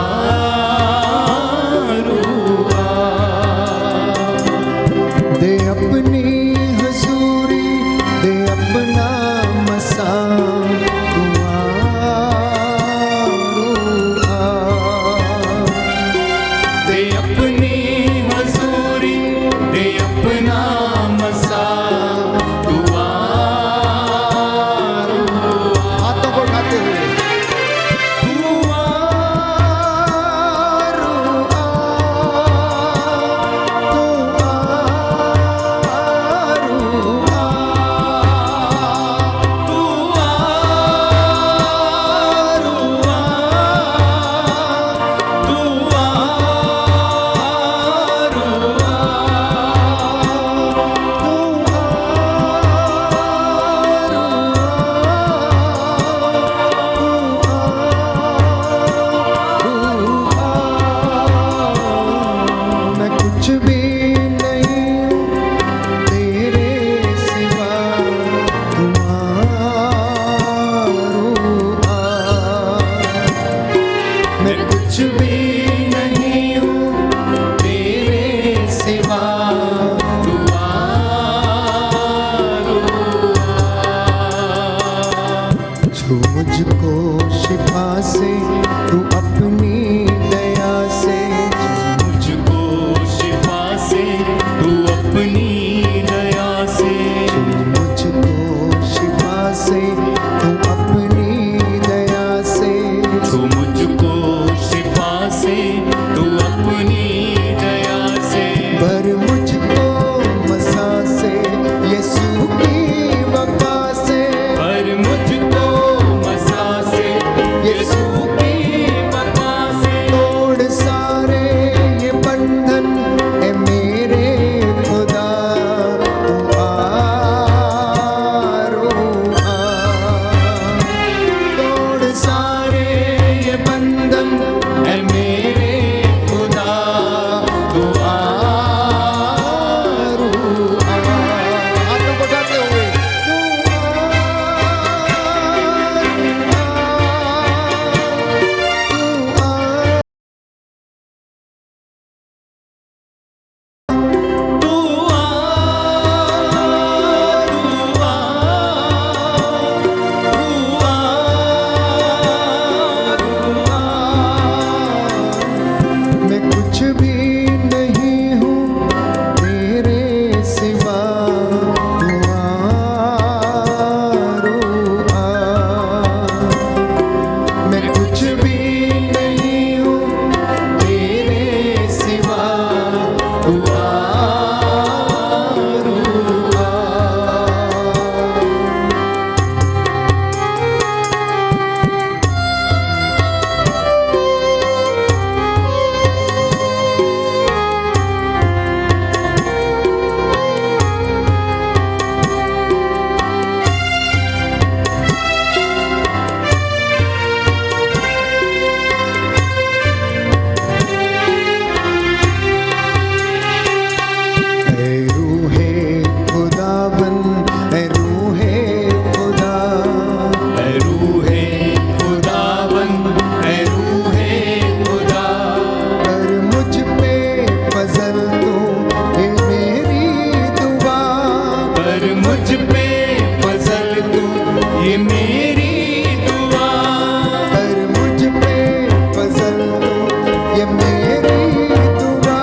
भी नहीं हूँ तेरे सिवा, तू आरो आ। मैं कुछ भी नहीं हूँ तेरे सिवा, तू आरो आ। ऐ रूहे खुदाबन, ऐ रूहे खुदा, ऐ रूहे खुदाबंद, ऐ रूहे खुदा, कर मुझ पे फजल तो ये मेरी दुआ। कर मुझ पे फजल तू ये मेरी दुआ। कर मुझ पे फजल तो ये मेरी दुआ।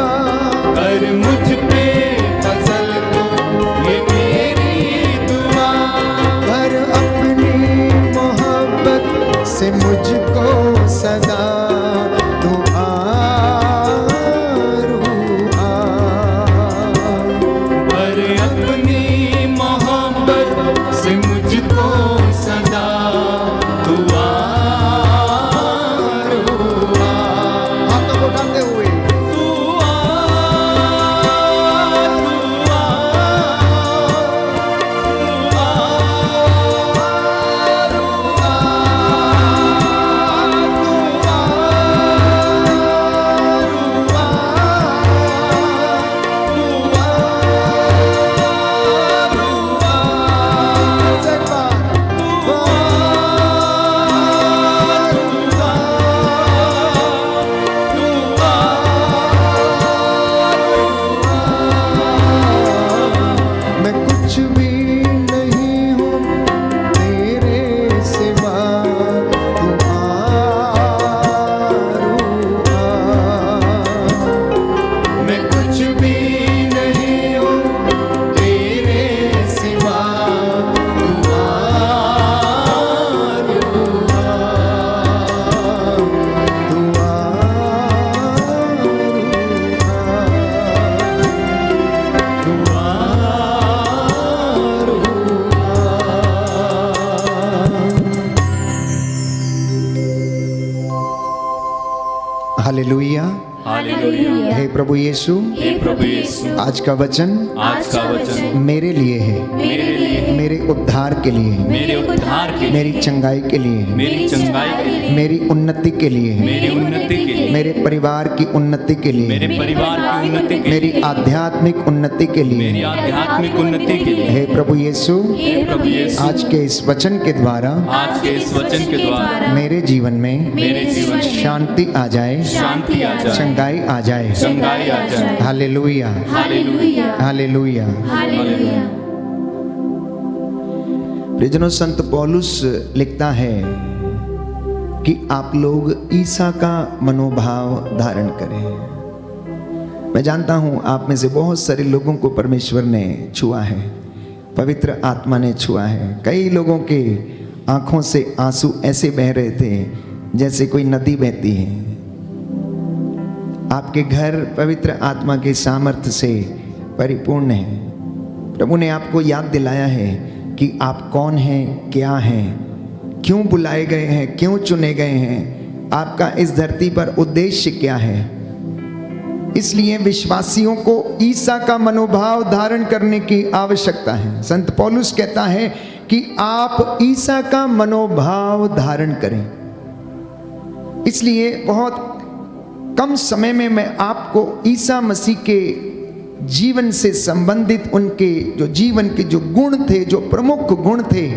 कर मुझ पे फजल तू ये मेरी दुआ। भर अपनी मोहब्बत से मुझको सदा, तू आरो आ। पर अपनी मोहब्बत से मुझको सदा तू आरो आ। हाथों को उठाते हुए तू आ, तू आ, तू आ, मैं कुछ भी नहीं हूँ तेरे सिवा, तू आरो आ। मैं कुछ भी नहीं हूँ तेरे सिवा, तू आरो आ। तू आरो आ। हालेलुया। हालेलुया। हे प्रभु यीशु, हे प्रभु यीशु, आज का वचन आज का वचन मेरे लिए है, मेरे लिए, मेरे उद्धार के लिए है, मेरे उद्धार के लिए, मेरी चंगाई के लिए है, मेरी चंगाई के लिए, मेरी उन्नति के लिए है, मेरी उन्नति के लिए, मेरे परिवार की उन्नति के लिए मेरे है, परिवार की उन्नति के मेरी लिए, आध्यात्मिक उन्नति के लिए मेरी है। आध्यात्मिक उन्नति के लिए। हे प्रभु यीशु, हे प्रभु यीशु, आज के इस वचन के द्वारा आज के इस वचन के द्वारा मेरे जीवन में मेरे जीवन में शांति आ जाए, शांति आ जाए, चंगाई आ जाए। चंगाई आ जाए। हालेलुया, हालेलुया, हालेलुया। हालेलुया। प्रियजनों, संत पौलुस लिखता है कि आप लोग ईसा का मनोभाव धारण करें। मैं जानता हूं आप में से बहुत सारे लोगों को परमेश्वर ने छुआ है, पवित्र आत्मा ने छुआ है। कई लोगों के आंखों से आंसू ऐसे बह रहे थे जैसे कोई नदी बहती है। आपके घर पवित्र आत्मा के सामर्थ्य से परिपूर्ण है। प्रभु ने आपको याद दिलाया है कि आप कौन हैं, क्या हैं, क्यों बुलाए गए हैं, क्यों चुने गए हैं, आपका इस धरती पर उद्देश्य क्या है। इसलिए विश्वासियों को ईसा का मनोभाव धारण करने की आवश्यकता है। संत पौलुस कहता है कि आप ईसा का मनोभाव धारण करें। इसलिए बहुत कम समय में मैं आपको ईसा मसीह के जीवन से संबंधित उनके जो जीवन के जो गुण थे, जो प्रमुख गुण थे,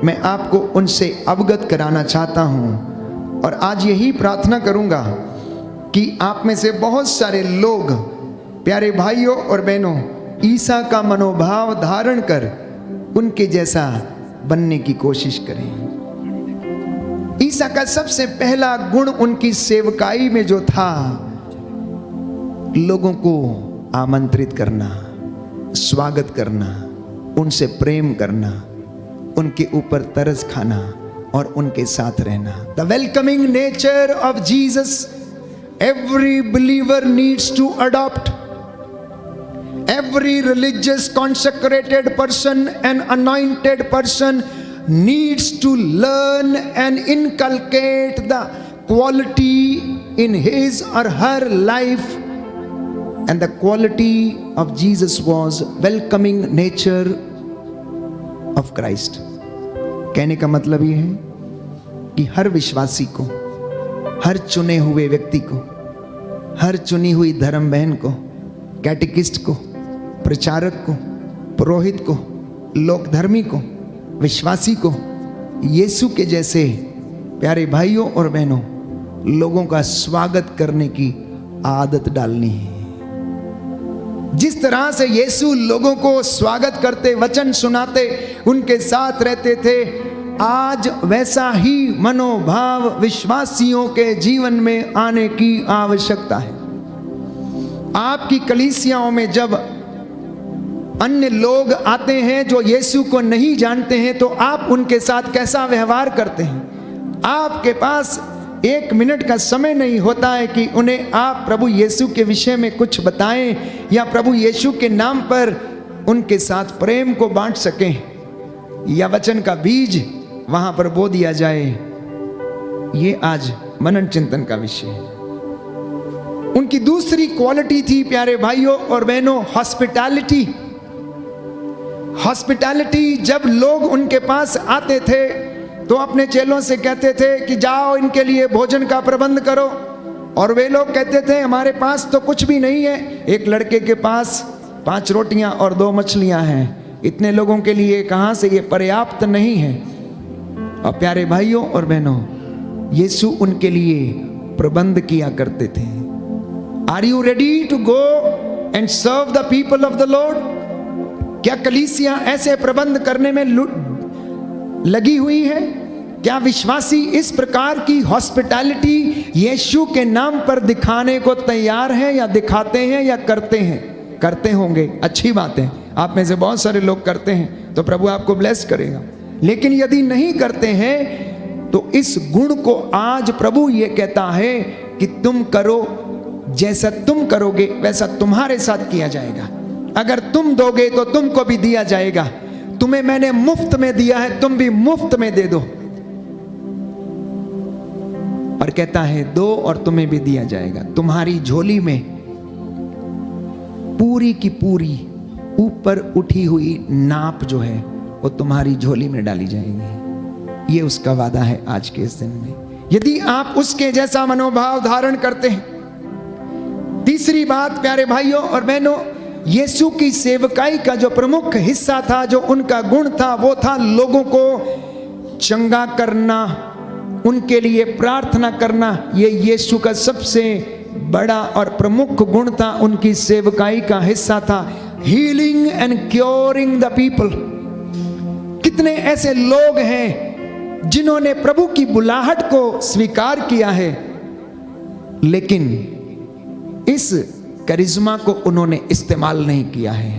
मैं आपको उनसे अवगत कराना चाहता हूं। और आज यही प्रार्थना करूंगा कि आप में से बहुत सारे लोग, प्यारे भाइयों और बहनों, ईसा का मनोभाव धारण कर उनके जैसा बनने की कोशिश करें। ईसा का सबसे पहला गुण उनकी सेवकाई में जो था लोगों को आमंत्रित करना, स्वागत करना, उनसे प्रेम करना, उनके ऊपर तरस खाना और उनके साथ रहना। The welcoming nature of Jesus every believer needs to adopt. Every religious consecrated person and anointed person needs to learn and inculcate the quality in his or her life. And the quality of Jesus was welcoming nature of Christ. कहने का मतलब ये है कि हर विश्वासी को, हर चुने हुए व्यक्ति को, हर चुनी हुई धर्म बहन को, कैटेकिस्ट को, प्रचारक को, पुरोहित को, लोकधर्मी को, विश्वासी को यीशु के जैसे प्यारे भाइयों और बहनों लोगों का स्वागत करने की आदत डालनी है। जिस तरह से यीशु लोगों को स्वागत करते, वचन सुनाते, उनके साथ रहते थे, आज वैसा ही मनोभाव विश्वासियों के जीवन में आने की आवश्यकता है। आपकी कलीसियाओं में जब अन्य लोग आते हैं जो यीशु को नहीं जानते हैं तो आप उनके साथ कैसा व्यवहार करते हैं? आपके पास 1 मिनट का समय नहीं होता है कि उन्हें आप प्रभु यीशु के विषय में कुछ बताएं या प्रभु यीशु के नाम पर उनके साथ प्रेम को बांट सकें या वचन का बीज वहां पर बो दिया जाए। ये आज मनन चिंतन का विषय है। उनकी दूसरी क्वालिटी थी प्यारे भाइयों और बहनों, हॉस्पिटैलिटी। हॉस्पिटैलिटी, जब लोग उनके पास आते थे तो अपने चेलों से कहते थे कि जाओ इनके लिए भोजन का प्रबंध करो, और वे लोग कहते थे हमारे पास तो कुछ भी नहीं है, एक लड़के के पास 5 रोटियां और 2 मछलियां हैं, इतने लोगों के लिए कहां से ये पर्याप्त नहीं है। और प्यारे भाइयों और बहनों, यीशु उनके लिए प्रबंध किया करते थे। Are you ready to go and serve the people of the Lord? क्या कलीसिया ऐसे प्रबंध करने में लगी हुई है? क्या विश्वासी इस प्रकार की हॉस्पिटैलिटी यीशु के नाम पर दिखाने को तैयार हैं, या दिखाते हैं या करते हैं? करते होंगे, अच्छी बात है। आप में से बहुत सारे लोग करते हैं तो प्रभु आपको ब्लेस करेगा। लेकिन यदि नहीं करते हैं तो इस गुण को आज प्रभु ये कहता है कि तुम करो, जैसा तुम करोगे वैसा तुम्हारे साथ किया जाएगा। अगर तुम दोगे तो तुमको भी दिया जाएगा। तुम्हें मैंने मुफ्त में दिया है, तुम भी मुफ्त में दे दो। और कहता है दो और तुम्हें भी दिया जाएगा। तुम्हारी झोली में पूरी की पूरी ऊपर उठी हुई नाप जो है वो तुम्हारी झोली में डाली जाएगी। ये उसका वादा है आज के इस दिन में, यदि आप उसके जैसा मनोभाव धारण करते हैं। तीसरी बात प्यारे भाइयों और बहनों, यीशु की सेवकाई का जो प्रमुख हिस्सा था, जो उनका गुण था, वो था लोगों को चंगा करना, उनके लिए प्रार्थना करना। ये यीशु का सबसे बड़ा और प्रमुख गुण था, उनकी सेवकाई का हिस्सा था। Healing and curing the people. कितने ऐसे लोग हैं जिन्होंने प्रभु की बुलाहट को स्वीकार किया है, लेकिन इस करिश्मा को उन्होंने इस्तेमाल नहीं किया है।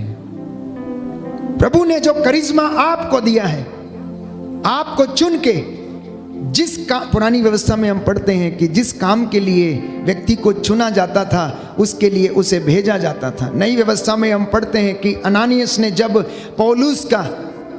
प्रभु ने जो करिश्मा आपको दिया है, आपको चुन के जिस पुरानी व्यवस्था में हम पढ़ते हैं कि जिस काम के लिए व्यक्ति को चुना जाता था उसके लिए उसे भेजा जाता था। नई व्यवस्था में हम पढ़ते हैं कि अनानियस ने जब पौलुस का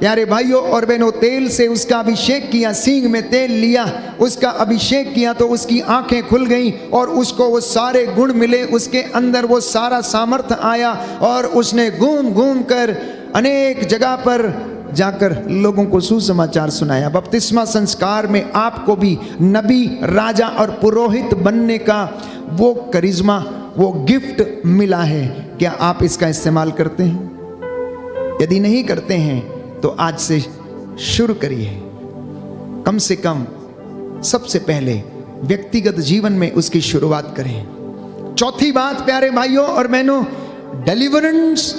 प्यारे भाइयों और बहनों तेल से उसका अभिषेक किया, सींग में तेल लिया, उसका अभिषेक किया, तो उसकी आंखें खुल गईं और उसको वो सारे गुण मिले, उसके अंदर वो सारा सामर्थ्य आया और उसने घूम घूम कर अनेक जगह पर जाकर लोगों को सुसमाचार सुनाया। बपतिस्मा संस्कार में आपको भी नबी, राजा और पुरोहित बनने का वो करिश्मा, वो गिफ्ट मिला है। क्या आप इसका इस्तेमाल करते हैं? यदि नहीं करते हैं तो आज से शुरू करिए। कम से कम सबसे पहले व्यक्तिगत जीवन में उसकी शुरुआत करें। चौथी बात प्यारे भाइयों और बहनों, deliverance,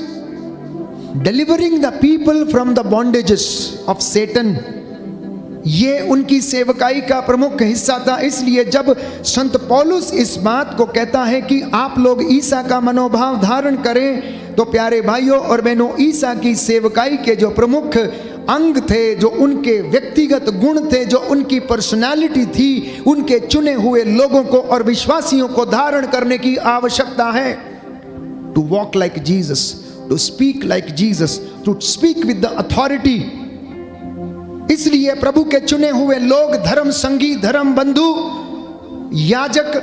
delivering the people from the bondages of Satan. ये उनकी सेवकाई का प्रमुख हिस्सा था। इसलिए जब संत पौलुस इस बात को कहता है कि आप लोग ईसा का मनोभाव धारण करें, तो प्यारे भाइयों और बहनों, ईसा की सेवकाई के जो प्रमुख अंग थे, जो उनके व्यक्तिगत गुण थे, जो उनकी पर्सनालिटी थी, उनके चुने हुए लोगों को और विश्वासियों को धारण करने की आवश्यकता है। To walk like Jesus, to speak like Jesus, to speak with the authority. इसलिए प्रभु के चुने हुए लोग, धर्म संगी, धर्म बंधु, याजक,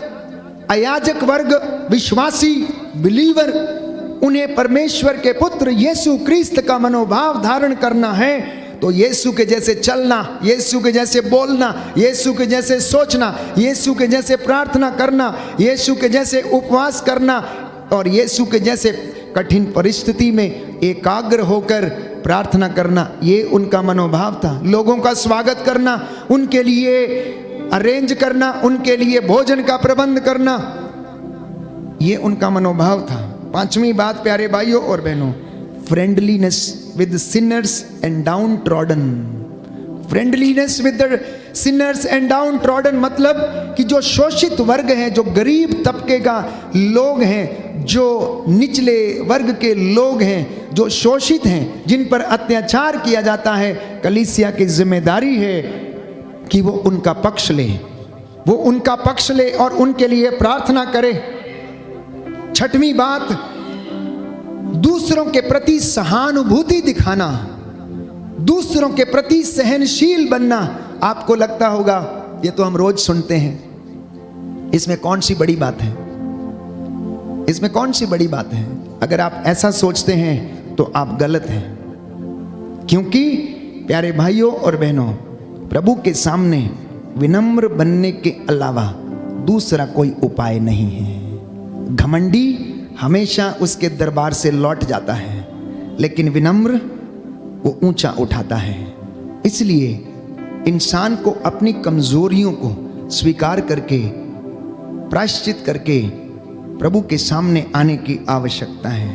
अयाजक वर्ग, विश्वासी, बिलीवर, उन्हें परमेश्वर के पुत्र यीशु क्रिस्त का मनोभाव धारण करना है। तो यीशु के जैसे चलना, यीशु के जैसे बोलना, यीशु के जैसे सोचना, यीशु के जैसे प्रार्थना करना, यीशु के जैसे उपवास करना और यीशु के जैसे कठिन परिस्थिति में एकाग्र होकर प्रार्थना करना, ये उनका मनोभाव था। लोगों का स्वागत करना, उनके लिए अरेंज करना, उनके लिए भोजन का प्रबंध करना, ये उनका मनोभाव था। पांचवी बात प्यारे भाइयों और बहनों, friendliness with Sinners and down trodden. Friendliness with the Sinners and down trodden मतलब कि जो शोषित वर्ग हैं, जो गरीब तबके का लोग हैं, जो निचले वर्ग के लोग हैं, जो शोषित हैं, जिन पर अत्याचार किया जाता है, कलीसिया की जिम्मेदारी है कि वो उनका पक्ष ले, वो उनका पक्ष ले और उनके लिए प्रार्थना करे। छठवीं बात, दूसरों के प्रति सहानुभूति दिखाना, दूसरों के प्रति सहनशील बनना। आपको लगता होगा ये तो हम रोज सुनते हैं, इसमें कौन सी बड़ी बात है, इसमें कौन सी बड़ी बात है। अगर आप ऐसा सोचते हैं तो आप गलत हैं, क्योंकि प्यारे भाइयों और बहनों, प्रभु के सामने विनम्र बनने के अलावा दूसरा कोई उपाय नहीं है। घमंडी हमेशा उसके दरबार से लौट जाता है, लेकिन विनम्र वो ऊंचा उठाता है। इसलिए इंसान को अपनी कमजोरियों को स्वीकार करके, प्रायश्चित करके प्रभु के सामने आने की आवश्यकता है।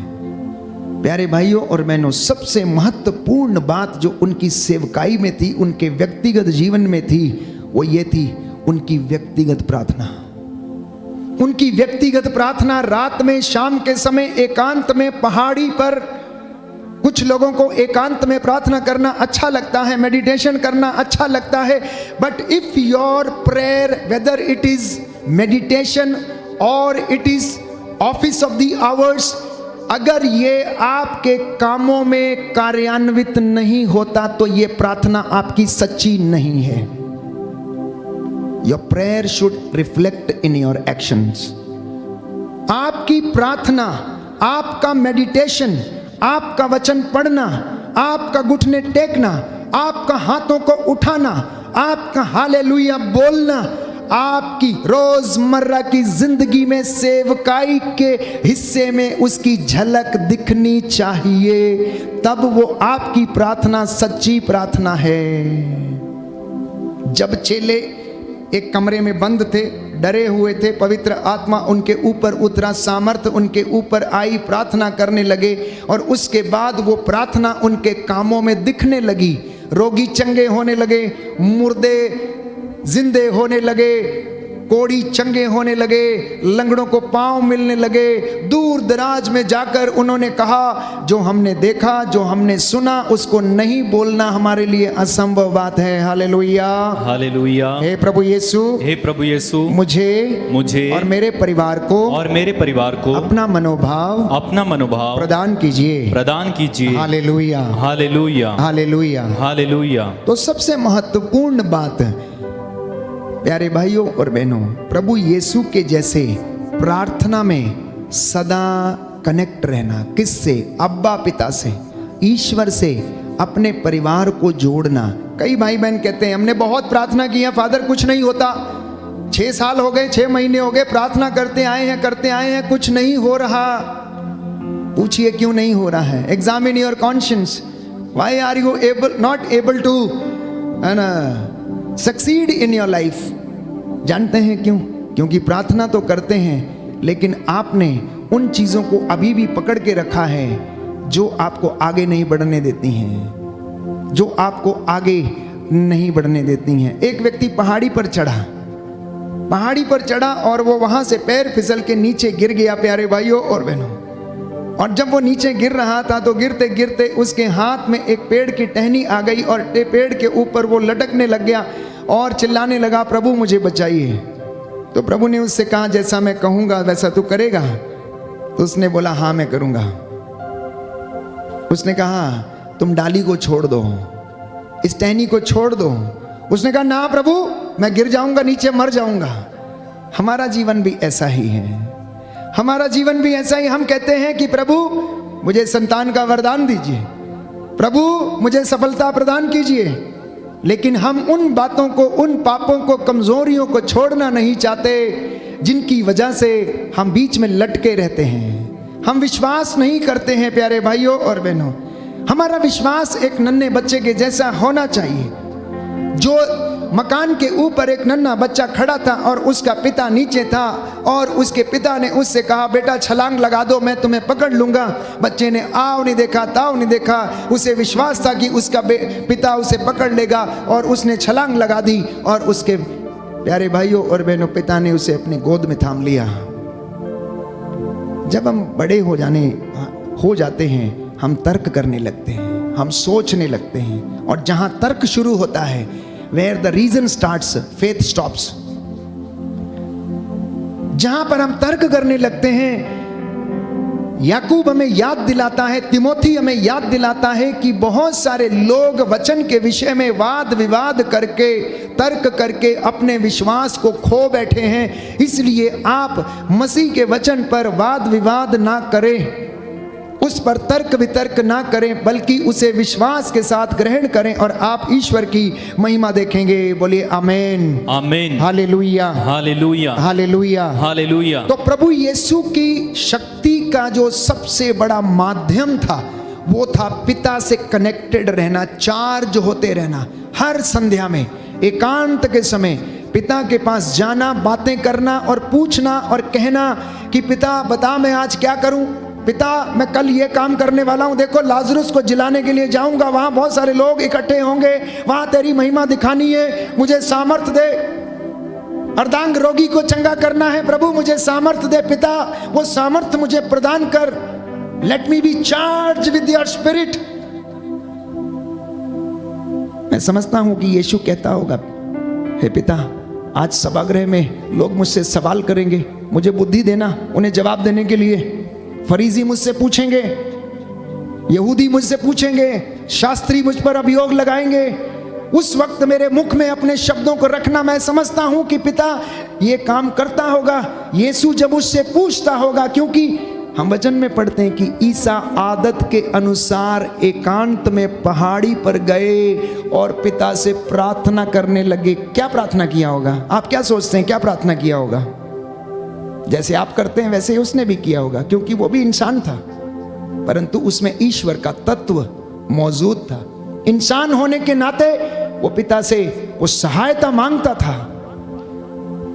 प्यारे भाइयों और बहनों, सबसे महत्वपूर्ण बात जो उनकी सेवकाई में थी, उनके व्यक्तिगत जीवन में थी, वो ये थी उनकी व्यक्तिगत प्रार्थना। उनकी व्यक्तिगत प्रार्थना रात में, शाम के समय, एकांत में, पहाड़ी पर। कुछ लोगों को एकांत में प्रार्थना करना अच्छा लगता है, मेडिटेशन करना अच्छा लगता है, but if your prayer, whether it is meditation और it is office of the hours, अगर ये आपके कामों में कार्यान्वित नहीं होता तो ये प्रार्थना आपकी सच्ची नहीं है। Your prayer should reflect in your actions. आपकी प्रार्थना, आपका मेडिटेशन, आपका वचन पढ़ना, आपका घुटने टेकना, आपका हाथों को उठाना, आपका हालेलुया बोलना, आपकी रोजमर्रा की जिंदगी में सेवकाई के हिस्से में उसकी झलक दिखनी चाहिए, तब वो आपकी प्रार्थना सच्ची प्रार्थना है। जब चेले एक कमरे में बंद थे, डरे हुए थे, पवित्र आत्मा उनके ऊपर उतरा, सामर्थ्य उनके ऊपर आई, प्रार्थना करने लगे और उसके बाद वो प्रार्थना उनके कामों में दिखने लगी। रोगी चंगे होने लगे, मुर्दे जिंदे होने लगे, कोड़ी चंगे होने लगे, लंगड़ों को पांव मिलने लगे। दूर दराज में जाकर उन्होंने कहा, जो हमने देखा, जो हमने सुना, उसको नहीं बोलना हमारे लिए असंभव बात है। Hallelujah, hallelujah. हे प्रभु यीशु, हे प्रभु यीशु, मुझे और मेरे परिवार को अपना मनोभाव प्रदान कीजिए। हालेलुया, हालेलुया, हालेलुया, हालेलुया। तो सबसे महत्वपूर्ण बात प्यारे भाइयों और बहनों, प्रभु यीशु के जैसे प्रार्थना में सदा कनेक्ट रहना। किससे? अब्बा पिता से, ईश्वर से अपने परिवार को जोड़ना। कई भाई बहन कहते हैं हमने बहुत प्रार्थना की है फादर, कुछ नहीं होता, 6 साल हो गए, 6 महीने हो गए, प्रार्थना करते आए हैं, कुछ नहीं हो रहा। पूछिए क्यों नहीं हो रहा है। Examine your conscience, why are you not able to succeed in your life. जानते हैं क्यों? क्योंकि प्रार्थना तो करते हैं, लेकिन आपने उन चीजों को अभी भी पकड़ के रखा है जो आपको आगे नहीं बढ़ने देती हैं, जो आपको आगे नहीं बढ़ने देती हैं। एक व्यक्ति पहाड़ी पर चढ़ा और वो वहां से पैर फिसल के नीचे गिर गया प्यारे भाइयों और बहनों। और जब वो नीचे गिर रहा था तो गिरते गिरते उसके हाथ में एक पेड़ की टहनी आ गई और पेड़ के ऊपर वो लटकने लग गया और चिल्लाने लगा, प्रभु मुझे बचाइए। तो प्रभु ने उससे कहा, जैसा मैं कहूंगा वैसा तू करेगा? तो उसने बोला, हाँ मैं करूंगा। उसने कहा, तुम डाली को छोड़ दो, इस टहनी को छोड़ दो। उसने कहा, ना प्रभु, मैं गिर जाऊंगा, नीचे मर जाऊंगा। हमारा जीवन भी ऐसा ही है, हमारा जीवन भी ऐसा ही। हम कहते हैं कि प्रभु मुझे संतान का वरदान दीजिए, प्रभु मुझे सफलता प्रदान कीजिए, लेकिन हम उन बातों को, उन पापों को, कमजोरियों को छोड़ना नहीं चाहते जिनकी वजह से हम बीच में लटके रहते हैं। हम विश्वास नहीं करते हैं प्यारे भाइयों और बहनों। हमारा विश्वास एक नन्हे बच्चे के जैसा होना चाहिए। जो मकान के ऊपर एक नन्हा बच्चा खड़ा था और उसका पिता नीचे था और उसके पिता ने उससे कहा, बेटा छलांग लगा दो, मैं तुम्हें पकड़ लूंगा। बच्चे ने आओ नहीं देखा, ताव नहीं देखा। उसे विश्वास था कि उसका पिता उसे पकड़ लेगा और उसने छलांग लगा दी और उसके प्यारे भाइयों और बहनों पिता ने उसे अपने गोद में थाम लिया। जब हम बड़े हो जाते हैं हम तर्क करने लगते हैं, हम सोचने लगते हैं, और जहां तर्क शुरू होता है, where the reason starts faith stops. जहां पर हम तर्क करने लगते हैं, याकूब हमें याद दिलाता है, तिमोथी हमें याद दिलाता है कि बहुत सारे लोग वचन के विषय में वाद विवाद करके, तर्क करके अपने विश्वास को खो बैठे हैं। इसलिए आप मसीह के वचन पर वाद विवाद ना करें, उस पर तर्क वितर्क ना करें, बल्कि उसे विश्वास के साथ ग्रहण करें और आप ईश्वर की महिमा देखेंगे। बोलिए आमेन, आमेन, हालेलुया, हालेलुया, हालेलुया, हालेलुया। तो प्रभु यीशु की शक्ति का जो सबसे बड़ा माध्यम था वो था पिता से कनेक्टेड रहना, चार्ज होते रहना। हर संध्या में एकांत के समय पिता के पास जाना, बातें करना और पूछना और कहना कि पिता बता मैं आज क्या करूं, पिता मैं कल ये काम करने वाला हूं, देखो लाजरुस को जिलाने के लिए जाऊंगा, वहां बहुत सारे लोग इकट्ठे होंगे, वहां तेरी महिमा दिखानी है, मुझे सामर्थ दे। अर्धांग रोगी को चंगा करना है, प्रभु मुझे सामर्थ दे। पिता वो सामर्थ मुझे प्रदान कर, let me B charge with your spirit. मैं समझता हूं कि यीशु कहता होगा, हे पिता आज सभागृह में लोग मुझसे सवाल करेंगे, मुझे बुद्धि देना उन्हें जवाब देने के लिए। फरीसी मुझसे पूछेंगे, यहूदी मुझसे पूछेंगे, शास्त्री मुझ पर अभियोग लगाएंगे। उस वक्त मेरे मुख में अपने शब्दों को रखना। मैं समझता हूं कि पिता ये काम करता होगा। यीशु जब उससे पूछता होगा, क्योंकि हम वचन में पढ़ते हैं कि ईसा आदत के अनुसार एकांत में पहाड़ी पर गए और पिता से प्रार्थना करने लगे। क्या प्रार्थना किया होगा? आप क्या सोचते हैं, क्या प्रार्थना किया होगा? जैसे आप करते हैं वैसे ही उसने भी किया होगा, क्योंकि वो भी इंसान था, परंतु उसमें ईश्वर का तत्व मौजूद था। इंसान होने के नाते वो पिता से वो सहायता मांगता था।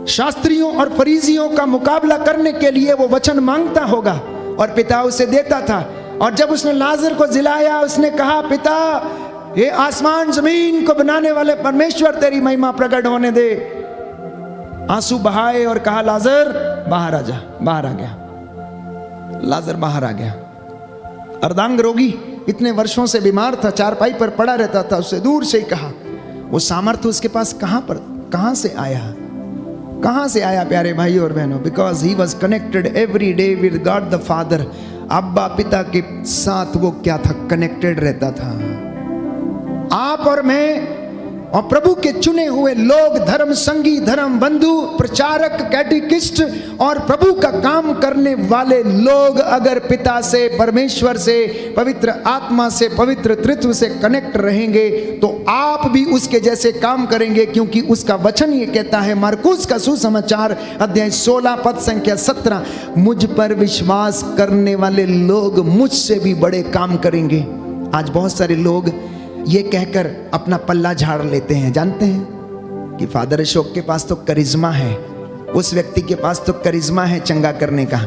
शास्त्रियों और फरीसियों का मुकाबला करने के लिए वो वचन मांगता होगा और पिता उसे देता था। और जब उसने लाजर को जिलाया, उसने कहा, पिता ये आसमान जमीन को बनाने वाले परमेश्वर तेरी महिमा प्रकट होने दे। आंसू बहाए और कहा, लाजर बाहर आ जा। बाहर आ गया, लाजर बाहर आ गया। अर्धांग रोगी इतने वर्षों से बीमार था, चारपाई पर पड़ा रहता था, उससे दूर से ही कहा। वो सामर्थ्य उसके पास कहां से आया प्यारे भाई और बहनों? Because he was connected every day with God the father. अब्बा पिता के साथ वो क्या था? कनेक्टेड रहता था। आप और मैं और प्रभु के चुने हुए लोग, धर्म संगी, धर्म बंधु, प्रचारक, कैटेकिस्ट और प्रभु का काम करने वाले लोग अगर पिता से, परमेश्वर से, पवित्र आत्मा से, पवित्र तृत्व से कनेक्ट रहेंगे तो आप भी उसके जैसे काम करेंगे, क्योंकि उसका वचन ये कहता है, मरकुस का सुसमाचार अध्याय 16 पद संख्या 17, मुझ पर विश्वास करने वाले लोग मुझसे भी बड़े काम करेंगे। आज बहुत सारे लोग ये कहकर अपना पल्ला झाड़ लेते हैं। जानते हैं कि फादर अशोक के पास तो करिश्मा है, उस व्यक्ति के पास तो करिश्मा है चंगा करने का,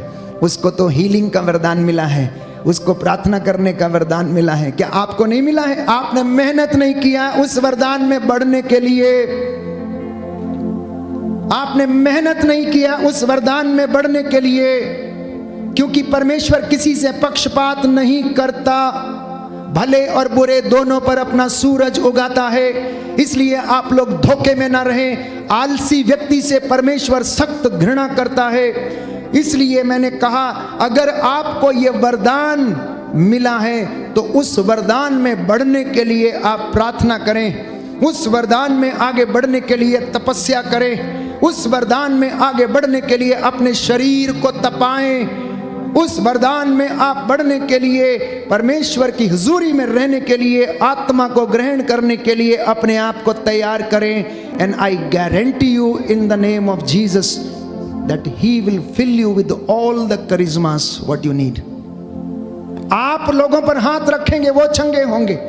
उसको तो हीलिंग का वरदान मिला है। उसको प्रार्थना करने का वरदान मिला है। क्या आपको नहीं मिला है? आपने मेहनत नहीं किया उस वरदान में बढ़ने के लिए, आपने मेहनत नहीं किया उस वरदान में बढ़ने के लिए, क्योंकि परमेश्वर किसी से पक्षपात नहीं करता, भले और बुरे दोनों पर अपना सूरज उगाता है। इसलिए आप लोग धोखे में ना रहें। आलसी व्यक्ति से परमेश्वर सख्त घृणा करता है। इसलिए मैंने कहा, अगर आपको यह वरदान मिला है तो उस वरदान में बढ़ने के लिए आप प्रार्थना करें, उस वरदान में आगे बढ़ने के लिए तपस्या करें, उस वरदान में आगे बढ़ने के लिए अपने शरीर को तपाएं, उस वरदान में आप बढ़ने के लिए, परमेश्वर की हुजूरी में रहने के लिए, आत्मा को ग्रहण करने के लिए अपने आप को तैयार करें। And I guarantee you in the name of Jesus that he will fill you with all the charismas what you need. आप लोगों पर हाथ रखेंगे वो चंगे होंगे,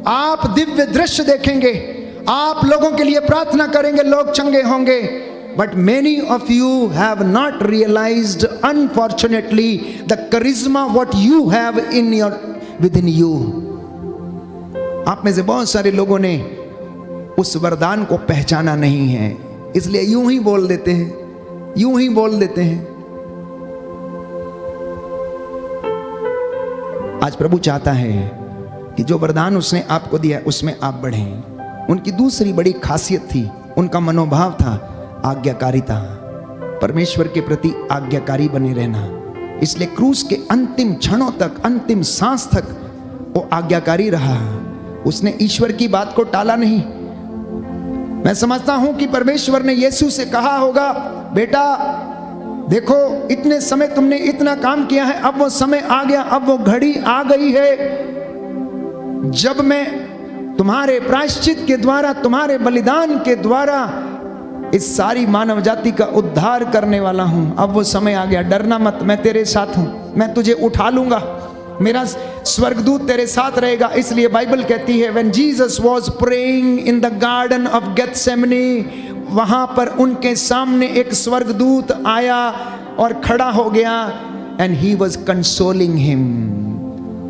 आप दिव्य दृश्य देखेंगे, आप लोगों के लिए प्रार्थना करेंगे, लोग चंगे होंगे। But many of you have not realized, unfortunately, the charisma what you have within you. आप में से बहुत सारे लोगों ने उस वरदान को पहचाना नहीं है, इसलिए यूं ही बोल देते हैं, यूं ही बोल देते हैं। आज प्रभु चाहता है कि जो वरदान उसने आपको दिया उसमें आप बढ़ें। उनकी दूसरी बड़ी खासियत थी, उनका मनोभाव था आज्ञाकारिता, परमेश्वर के प्रति आज्ञाकारी बने रहना। इसलिए क्रूस के अंतिम क्षणों तक, अंतिम सांस तक वो आज्ञाकारी रहा। उसने ईश्वर की बात को टाला नहीं। मैं समझता हूं कि परमेश्वर ने यीशु से कहा होगा, बेटा देखो इतने समय तुमने इतना काम किया है, अब वो समय आ गया, अब वो घड़ी आ गई है जब मैं तुम्हारे प्रायश्चित के द्वारा, तुम्हारे बलिदान के द्वारा इस सारी मानव जाति का उद्धार करने वाला हूं। अब वो समय आ गया, डरना मत, मैं तेरे साथ हूं, मैं तुझे उठा लूंगा, मेरा स्वर्गदूत तेरे साथ रहेगा। इसलिए बाइबल कहती है when Jesus was praying in the garden of Gethsemane, वहां पर उनके सामने एक स्वर्गदूत आया और खड़ा हो गया and he was consoling him,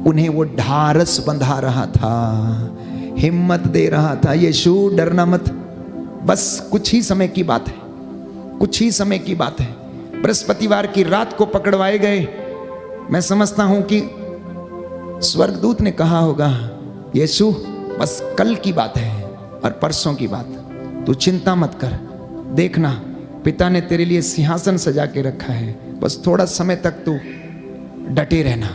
उन्हें वो ढारस बंधा रहा था, हिम्मत दे रहा था। यीशु डरना मत, बस कुछ ही समय की बात है, कुछ ही समय की बात है। बृहस्पतिवार की रात को पकड़वाए गए। मैं समझता हूं कि स्वर्गदूत ने कहा होगा, यीशु बस कल की बात है और परसों की बात, तू चिंता मत कर, देखना पिता ने तेरे लिए सिंहासन सजा के रखा है, बस थोड़ा समय तक तू डटे रहना,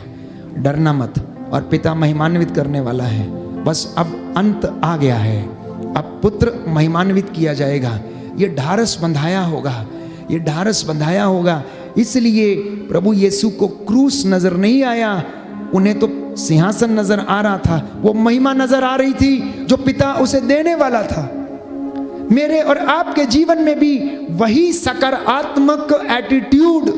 डरना मत, और पिता महिमान्वित करने वाला है। बस अब अंत आ गया है, अब पुत्र महिमान्वित किया जाएगा। ये ढारस बंधाया होगा, ये ढारस बंधाया होगा। इसलिए प्रभु यीशु को क्रूस नजर नहीं आया, उन्हें तो सिंहासन नजर आ रहा था, वो महिमा नजर आ रही थी जो पिता उसे देने वाला था। मेरे और आपके जीवन में भी वही सकारात्मक एटीट्यूड,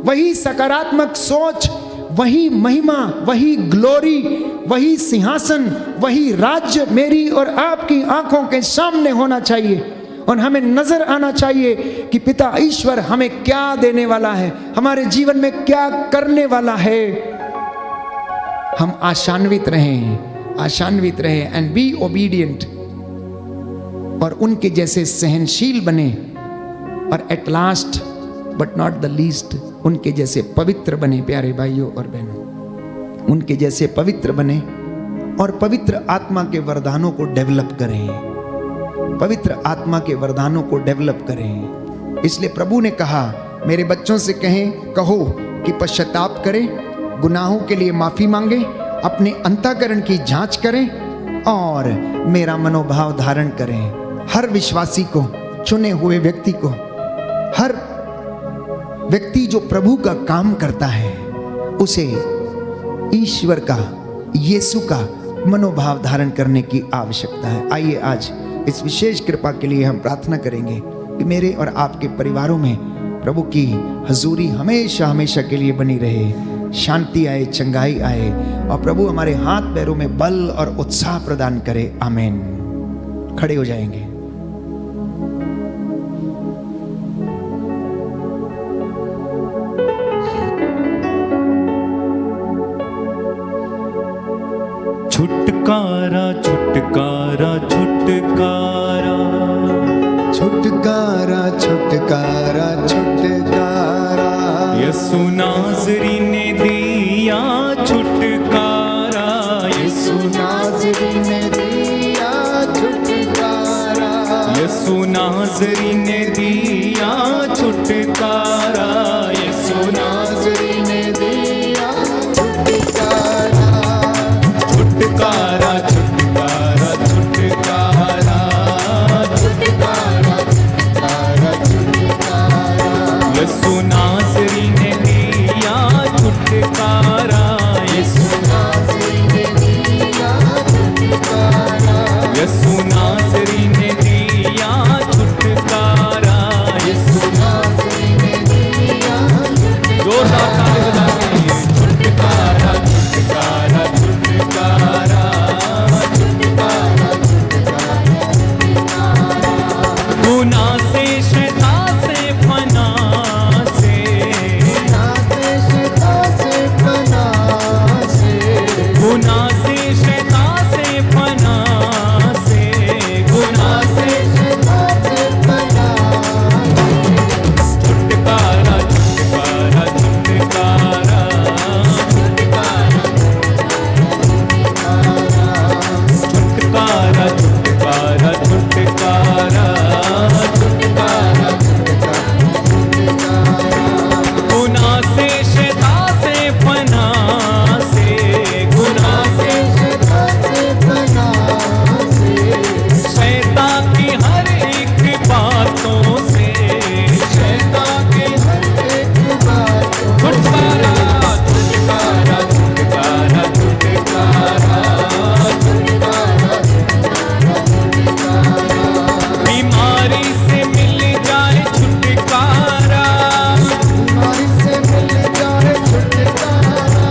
वही सकारात्मक सोच, वही महिमा, वही ग्लोरी, वही सिंहासन, वही राज्य मेरी और आपकी आंखों के सामने होना चाहिए। और हमें नजर आना चाहिए कि पिता ईश्वर हमें क्या देने वाला है, हमारे जीवन में क्या करने वाला है। हम आशान्वित रहें, आशान्वित रहें एंड बी ओबीडियंट, और उनके जैसे सहनशील बने, और at last but not the least उनके जैसे पवित्र बने। प्यारे भाइयों और बहनों, उनके जैसे पवित्र बने और पवित्र आत्मा के वरदानों को डेवलप करें, पवित्र आत्मा के वरदानों को डेवलप करें। इसलिए प्रभु ने कहा, मेरे बच्चों से कहो कि पश्चाताप करें, गुनाहों के लिए माफी मांगे, अपने अंतःकरण की जांच करें और मेरा मनोभाव धारण करें। हर विश्वासी को, चुने हुए व्यक्ति को, हर व्यक्ति जो प्रभु का काम करता है उसे ईश्वर का, यीशु का मनोभाव धारण करने की आवश्यकता है। आइए आज इस विशेष कृपा के लिए हम प्रार्थना करेंगे कि मेरे और आपके परिवारों में प्रभु की हजूरी हमेशा हमेशा के लिए बनी रहे, शांति आए, चंगाई आए, और प्रभु हमारे हाथ पैरों में बल और उत्साह प्रदान करे। आमीन। खड़े हो जाएंगे। छुटकारा छुटकारा छुटकारा, छुटकारा छुटकारा छुटकारा, यीशु नाज़री ने दिया छुटकारा, यीशु नाज़री ने दिया छुटकारा, यीशु नाज़री ने दिया छुटकारा, यीशु नाज़री ने दिया छुटकारा, छुटकारा छुटकारा छुटकारा, छुटकारा छुटकारा छुटकारा, यीशु नाज़री ने दिया छुटकारा, यीशु नाज़री ने दिया छुटकारा, यीशु नाज़री ने दिया छुटकारा, यीशु नाज़री ने दिया जोरदार ताली बजा के छुटकारा छुटकारा छुटकारा, गुनाह से शैतान से फना से, गुनाह से शैतान से फना से, गुनाह से शैतान से फना से, गुनाह से शैतान से फना छुटकारा छुटकारा छुटकारा, छुटकारा छुटकारा छुटकारा, गुनाह से शैतान से फना से, गुनाह से शैतान से फना से, शैतान की हर एक बातों से, शैतान की हर एक बात छुटकारा छुटकारा छुटकारा छुटकारा, बीमारी से मिल जाए छुटकारा, बीमारी से मिल जाए छुटकारा,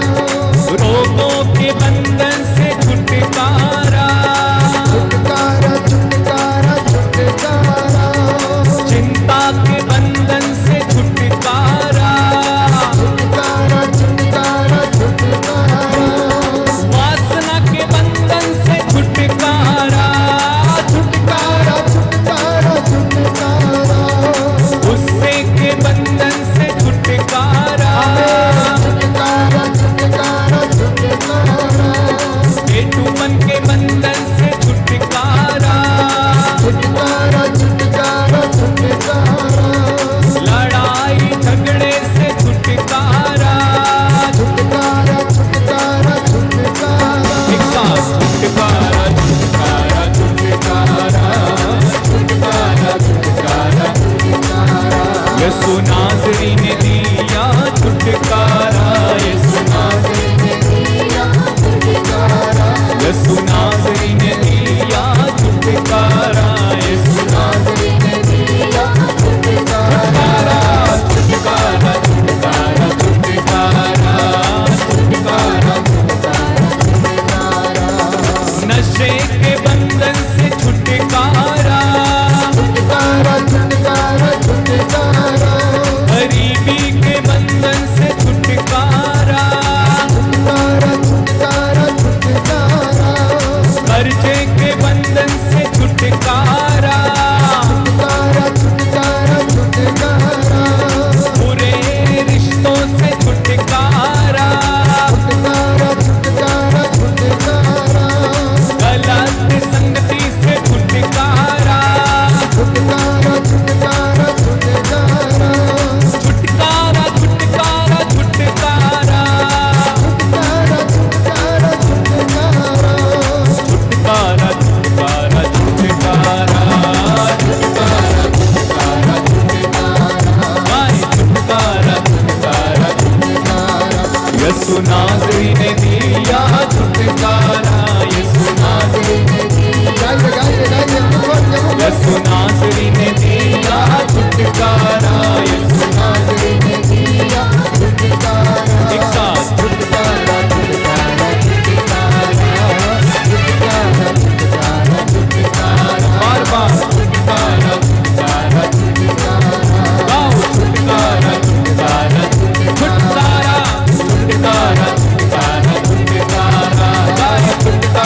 रोगों के बंधन से छुटकारा, छुटकारा छुटकारा छुटकारा, चिंता के बंधन से छुटकारा, छुटकारा छुटकारा छुटकारा, वासना के बंधन से छुटकारा, छुटकारा छुटकारा छुटकारा, गुस्से के बंधन से छुटकारा, छुटकारा छुटकारा छुटकारा, बेटूपन के बंधन से छुटकारा, छुटकारा छुटकारा छुटकारा, लड़ाई झगड़े से छुटकारा, छुटकारा छुटकारा छुटकारा, एक साथ छुटकारा छुटकारा छुटकारा, छुटकारा छुटकारा, यीशु नाज़री ने दिया छुटकारा, यीशु नाज़री ने दिया छुटकारा, यीशु नाज़री ने दिया छुटकारा, यीशु नाज़री ने दिया छुटकारा, छुटकारा छुटकारा छुटकारा, छुटकारा नशे के बंधन से छुटकारा, छुटकारा छुटकारा छुटकारा, गरीबी के बंधन से छुटकारा, छुटकारा छुटकारा छुटकारा, कर्जे के बंधन से छुटकारा, छुटकारा छुटकारा छुटकारा, बुरे रिश्तों से छुटकारा, छुटकारा छुटकारा छुटकारा, गलत संगति से छुटकारा, छुटकारा छुटकारा छुटकारा, छुटकारा छुटकारा छुटकारा, छुटकारा छुटकारा छुटकारा, छुटकारा छुटकारा छुटकारा, भाई छुटकारा छुटकारा, यीशु नाज़री ने दिया छुटकारा, यीशु नाज़री ने गाइए गाइए गाइए यीशु नाज़री ने दिया छुटकारा, यीशु नाज़री ने दिया छुटकारा, एक साथ छुटकारा छुटकारा छुटकारा, छुटकारा छुटकारा छुटकारा, बार बार छुटकारा छुटकारा छुटकारा, गाओ छुटकारा छुटकारा छुटकारा छुटकारा छुटकारा छुटकारा, गाओ छुटकारा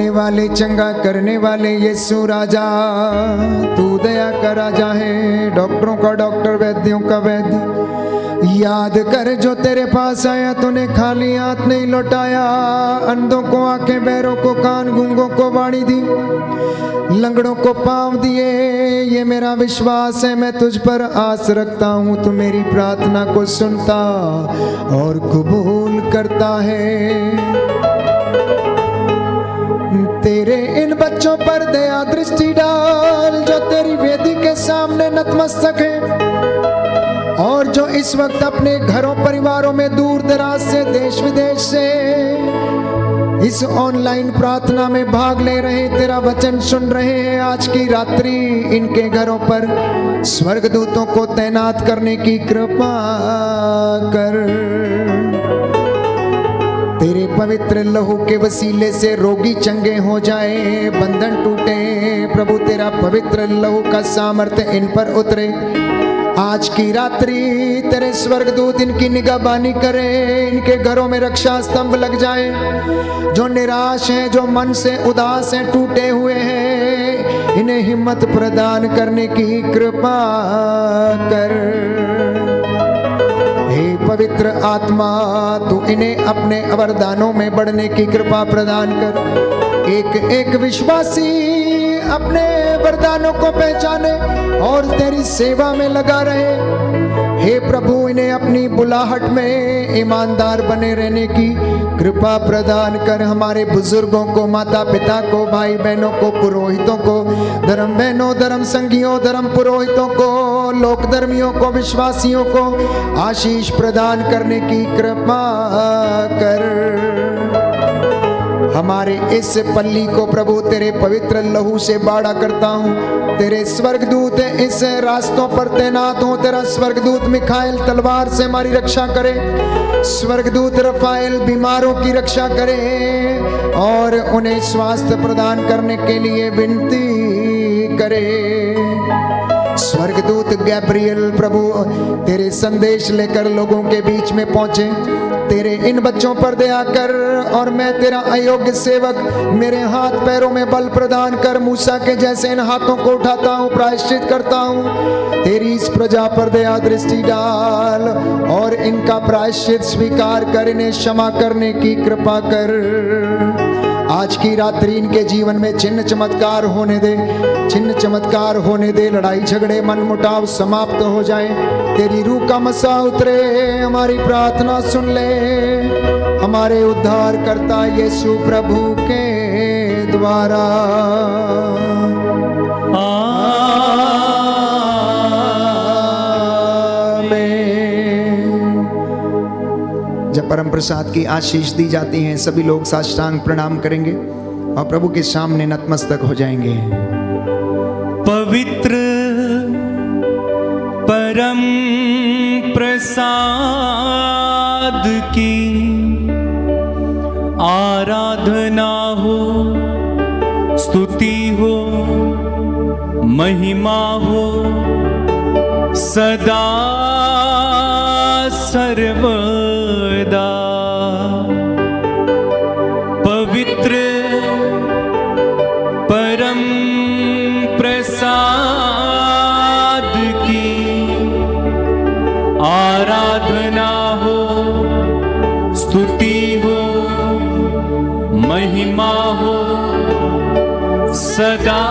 करने वाले, चंगा करने वाले यीशु राजा, तू दया का राजा है, डॉक्टरों का डॉक्टर, वैद्यों का वैद्य। याद कर जो तेरे पास आया तूने खाली हाथ नहीं लौटाया। अंधों को आंखें, बहरों को कान, गूंगों को वाणी दी, लंगड़ों को पांव दिए। ये मेरा विश्वास है, मैं तुझ पर आस रखता हूँ, तू मेरी प्रार्थना को सुनता और कबूल करता है। तेरे इन बच्चों पर दया दृष्टि डाल जो तेरी वेदी के सामने नतमस्तक है और जो इस वक्त अपने घरों परिवारों में दूर दराज से, देश विदेश से इस ऑनलाइन प्रार्थना में भाग ले रहे, तेरा वचन सुन रहे हैं। आज की रात्रि इनके घरों पर स्वर्गदूतों को तैनात करने की कृपा कर। तेरे पवित्र लहू के वसीले से रोगी चंगे हो जाए, बंधन टूटे। प्रभु तेरा पवित्र लहू का सामर्थ्य इन पर उतरे। आज की रात्रि तेरे स्वर्गदूत इनकी निगाहबानी करें, इनके घरों में रक्षा स्तंभ लग जाए। जो निराश हैं, जो मन से उदास हैं, टूटे हुए हैं, इन्हें हिम्मत प्रदान करने की कृपा कर। हे पवित्र आत्मा, तू इन्हें अपने वरदानों में बढ़ने की कृपा प्रदान कर। एक एक विश्वासी अपने वरदानों को पहचाने और तेरी सेवा में लगा रहे। हे प्रभु, इन्हें अपनी बुलाहट में ईमानदार बने रहने की कृपा प्रदान कर। हमारे बुजुर्गों को, माता पिता को, भाई बहनों को, पुरोहितों को, धर्म बहनों, धर्म संघियों, धर्म पुरोहितों को, लोक धर्मियों को, विश्वासियों को आशीष प्रदान करने की कृपा कर। हमारे इस पल्ली को प्रभु तेरे पवित्र लहू से बाड़ा करता हूँ। तेरे स्वर्गदूत इस रास्तों पर तैनात हो। तेरा स्वर्गदूत मिखाइल तलवार से हमारी रक्षा करे, स्वर्गदूत रफाएल बीमारों की रक्षा करे और उन्हें स्वास्थ्य प्रदान करने के लिए विनती करे। स्वर्गदूत गैब्रियल प्रभु तेरे संदेश लेकर लोगों के बीच में पहुंचे। तेरे इन बच्चों पर दया कर और मैं तेरा अयोग्य सेवक, मेरे हाथ पैरों में बल प्रदान कर। मूसा के जैसे इन हाथों को उठाता हूँ, प्रायश्चित करता हूँ। तेरी इस प्रजा पर दया दृष्टि डाल और इनका प्रायश्चित स्वीकार कर, इन्हें क्षमा करने की कृपा कर। आज की रात्रि इनके जीवन में चिन्ह चमत्कार होने दे, चिन्ह चमत्कार होने दे। लड़ाई झगड़े, मन मुटाव समाप्त हो जाए। तेरी रूह का मसा उतरे। हमारी प्रार्थना सुन ले हमारे उद्धार करता यीशु प्रभु के द्वारा। जब परम प्रसाद की आशीष दी जाती है, सभी लोग साष्टांग प्रणाम करेंगे और प्रभु के सामने नतमस्तक हो जाएंगे। पवित्र परम प्रसाद की आराधना हो, स्तुति हो, महिमा हो सदा सर्वदा। पवित्र परम प्रसाद की आराधना हो, स्तुति हो, महिमा हो सदा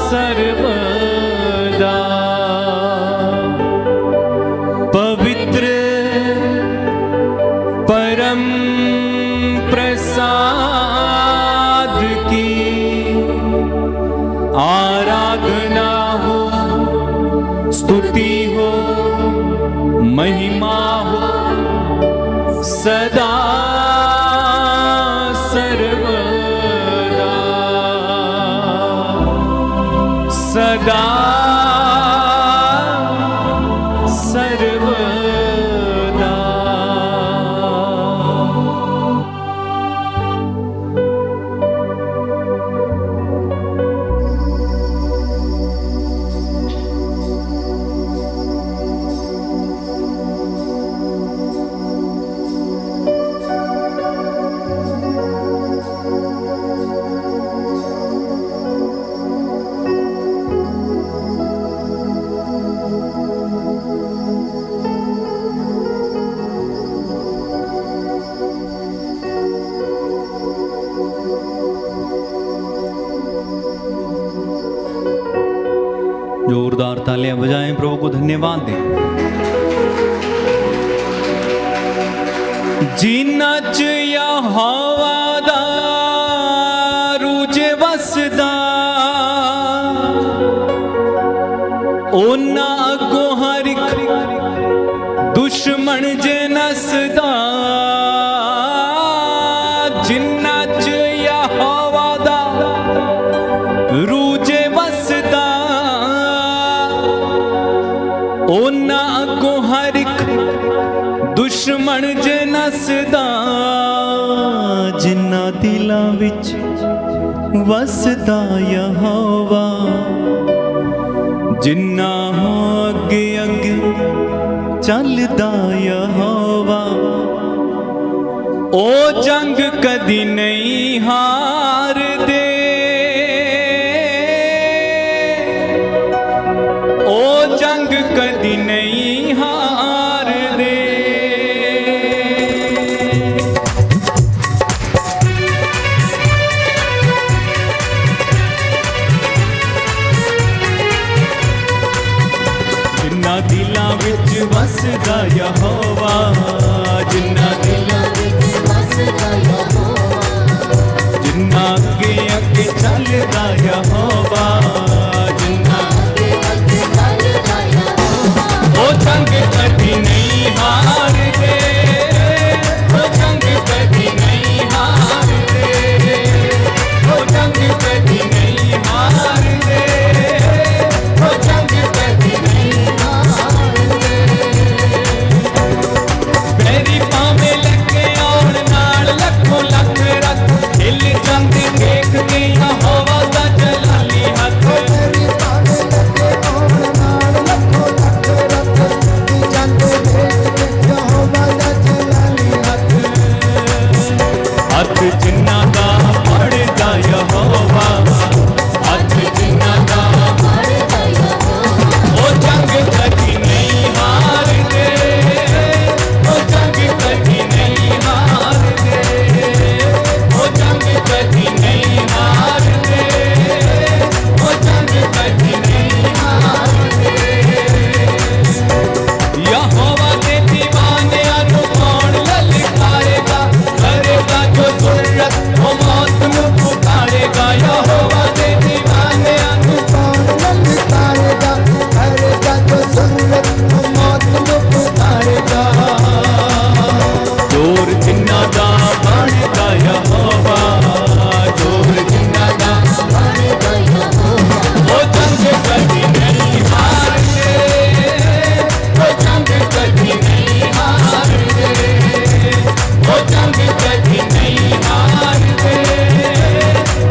सर्वदा। पवित्र परम प्रसाद की आराधना हो, स्तुति हो, महिमा हो सदा सर्वदा। सदा सर्वदा। जोरदार तालियां बजाएं, प्रभु को धन्यवाद दें। जिन्ना च यहोवा दा रूजे वसदा, ओना अगों हर इक दुश्मन जे नसदा। जिन्ना च यहोवा दा रूजे वसदा, ओना अगों हर इक दुश्मन जे नसदा। जिन्ना दिलां विच वसदा यहोवा, जिन्ना हो अगे अगे चलदा यहोवा, ओ जंग कदी नहीं हार दे, ओ जंग कदी नहीं हार दे। जिन्ना दिलां विच वसदा यहोवा, जिन्ना दिलां विच वसदा यहोवा, जिन्ना अगे अगे चलदा यहोवा, जिन्ना अगे अगे चलदा यहोवा, ओ जंग कदी नहीं हार दे, ओ जंग कदी नहीं हार दे, ओ जंग कदी नहीं हार दे, ओ जंग कदी नहीं हार दे। मेरी पावे लगे और नाल लखों लख रख, हिल जंग देख के यहोवा दा जलाली हथ। मेरी पावे लगे और नाल लखों लख रख, हिल जंग देख के यहोवा दा जलाली हथ। हथ जिन्ना दा पड़दा यहोवा, हथ जिन्ना दा पड़दा यहोवा, ओ जंग कदी नहीं हार दे, ओ जंग कदी नहीं हार दे, ओ जंग कदी नहीं हार दे, ओ जंग कदी नहीं हार दे। यहोवा दे दीवाने अनु कौन ललकारेगा, करेगा जो जुर्रत वो मौत में पुकारेगा। यहोवा दे दीवाने अनु कौन ललकारेगा, करेगा जो जुर्रत वो मौत में पुकारेगा। जोर जिन्ना दा बढ़दा यहोवा, जोर जिन्ना दा बढ़दा यहोवा, ओ जंग कदी नहीं हार दे, ओ जंग कदी नहीं हार दे, ओ जंग कदी नहीं हार दे,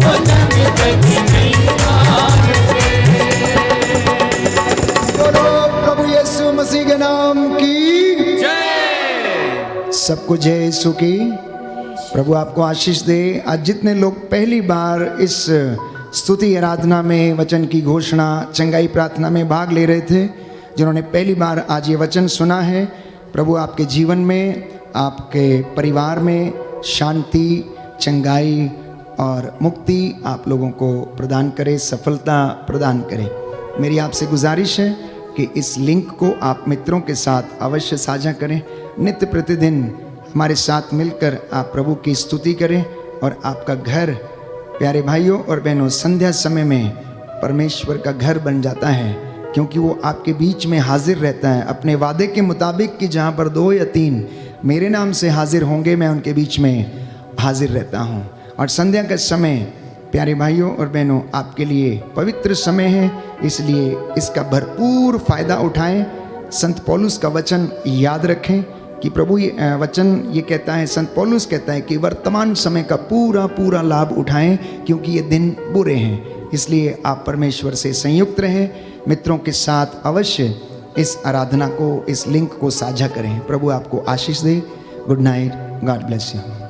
ओ जंग कदी नहीं हार दे। बोलो प्रभु यीशु मसीह के नाम की जय। सबको जय यीशु की। प्रभु आपको आशीष दे। आज जितने लोग पहली बार इस स्तुति आराधना में वचन की घोषणा चंगाई प्रार्थना में भाग ले रहे थे, जिन्होंने पहली बार आज ये वचन सुना है, प्रभु आपके जीवन में, आपके परिवार में शांति, चंगाई और मुक्ति आप लोगों को प्रदान करे, सफलता प्रदान करे। मेरी आपसे गुजारिश है कि इस लिंक को आप मित्रों के साथ अवश्य साझा करें। नित्य प्रतिदिन हमारे साथ मिलकर आप प्रभु की स्तुति करें और आपका घर, प्यारे भाइयों और बहनों, संध्या समय में परमेश्वर का घर बन जाता है, क्योंकि वो आपके बीच में हाजिर रहता है अपने वादे के मुताबिक कि जहाँ पर 2 या 3 मेरे नाम से हाजिर होंगे, मैं उनके बीच में हाजिर रहता हूँ। और संध्या का समय प्यारे भाइयों और बहनों आपके लिए पवित्र समय है, इसलिए इसका भरपूर फ़ायदा उठाएं। संत पौलुस का वचन याद रखें कि प्रभु ये वचन ये कहता है, संत पौलुस कहता है कि वर्तमान समय का पूरा लाभ उठाएं, क्योंकि ये दिन बुरे हैं। इसलिए आप परमेश्वर से संयुक्त रहें। मित्रों के साथ अवश्य इस आराधना को, इस लिंक को साझा करें। प्रभु आपको आशीष दे। Good night, God bless you.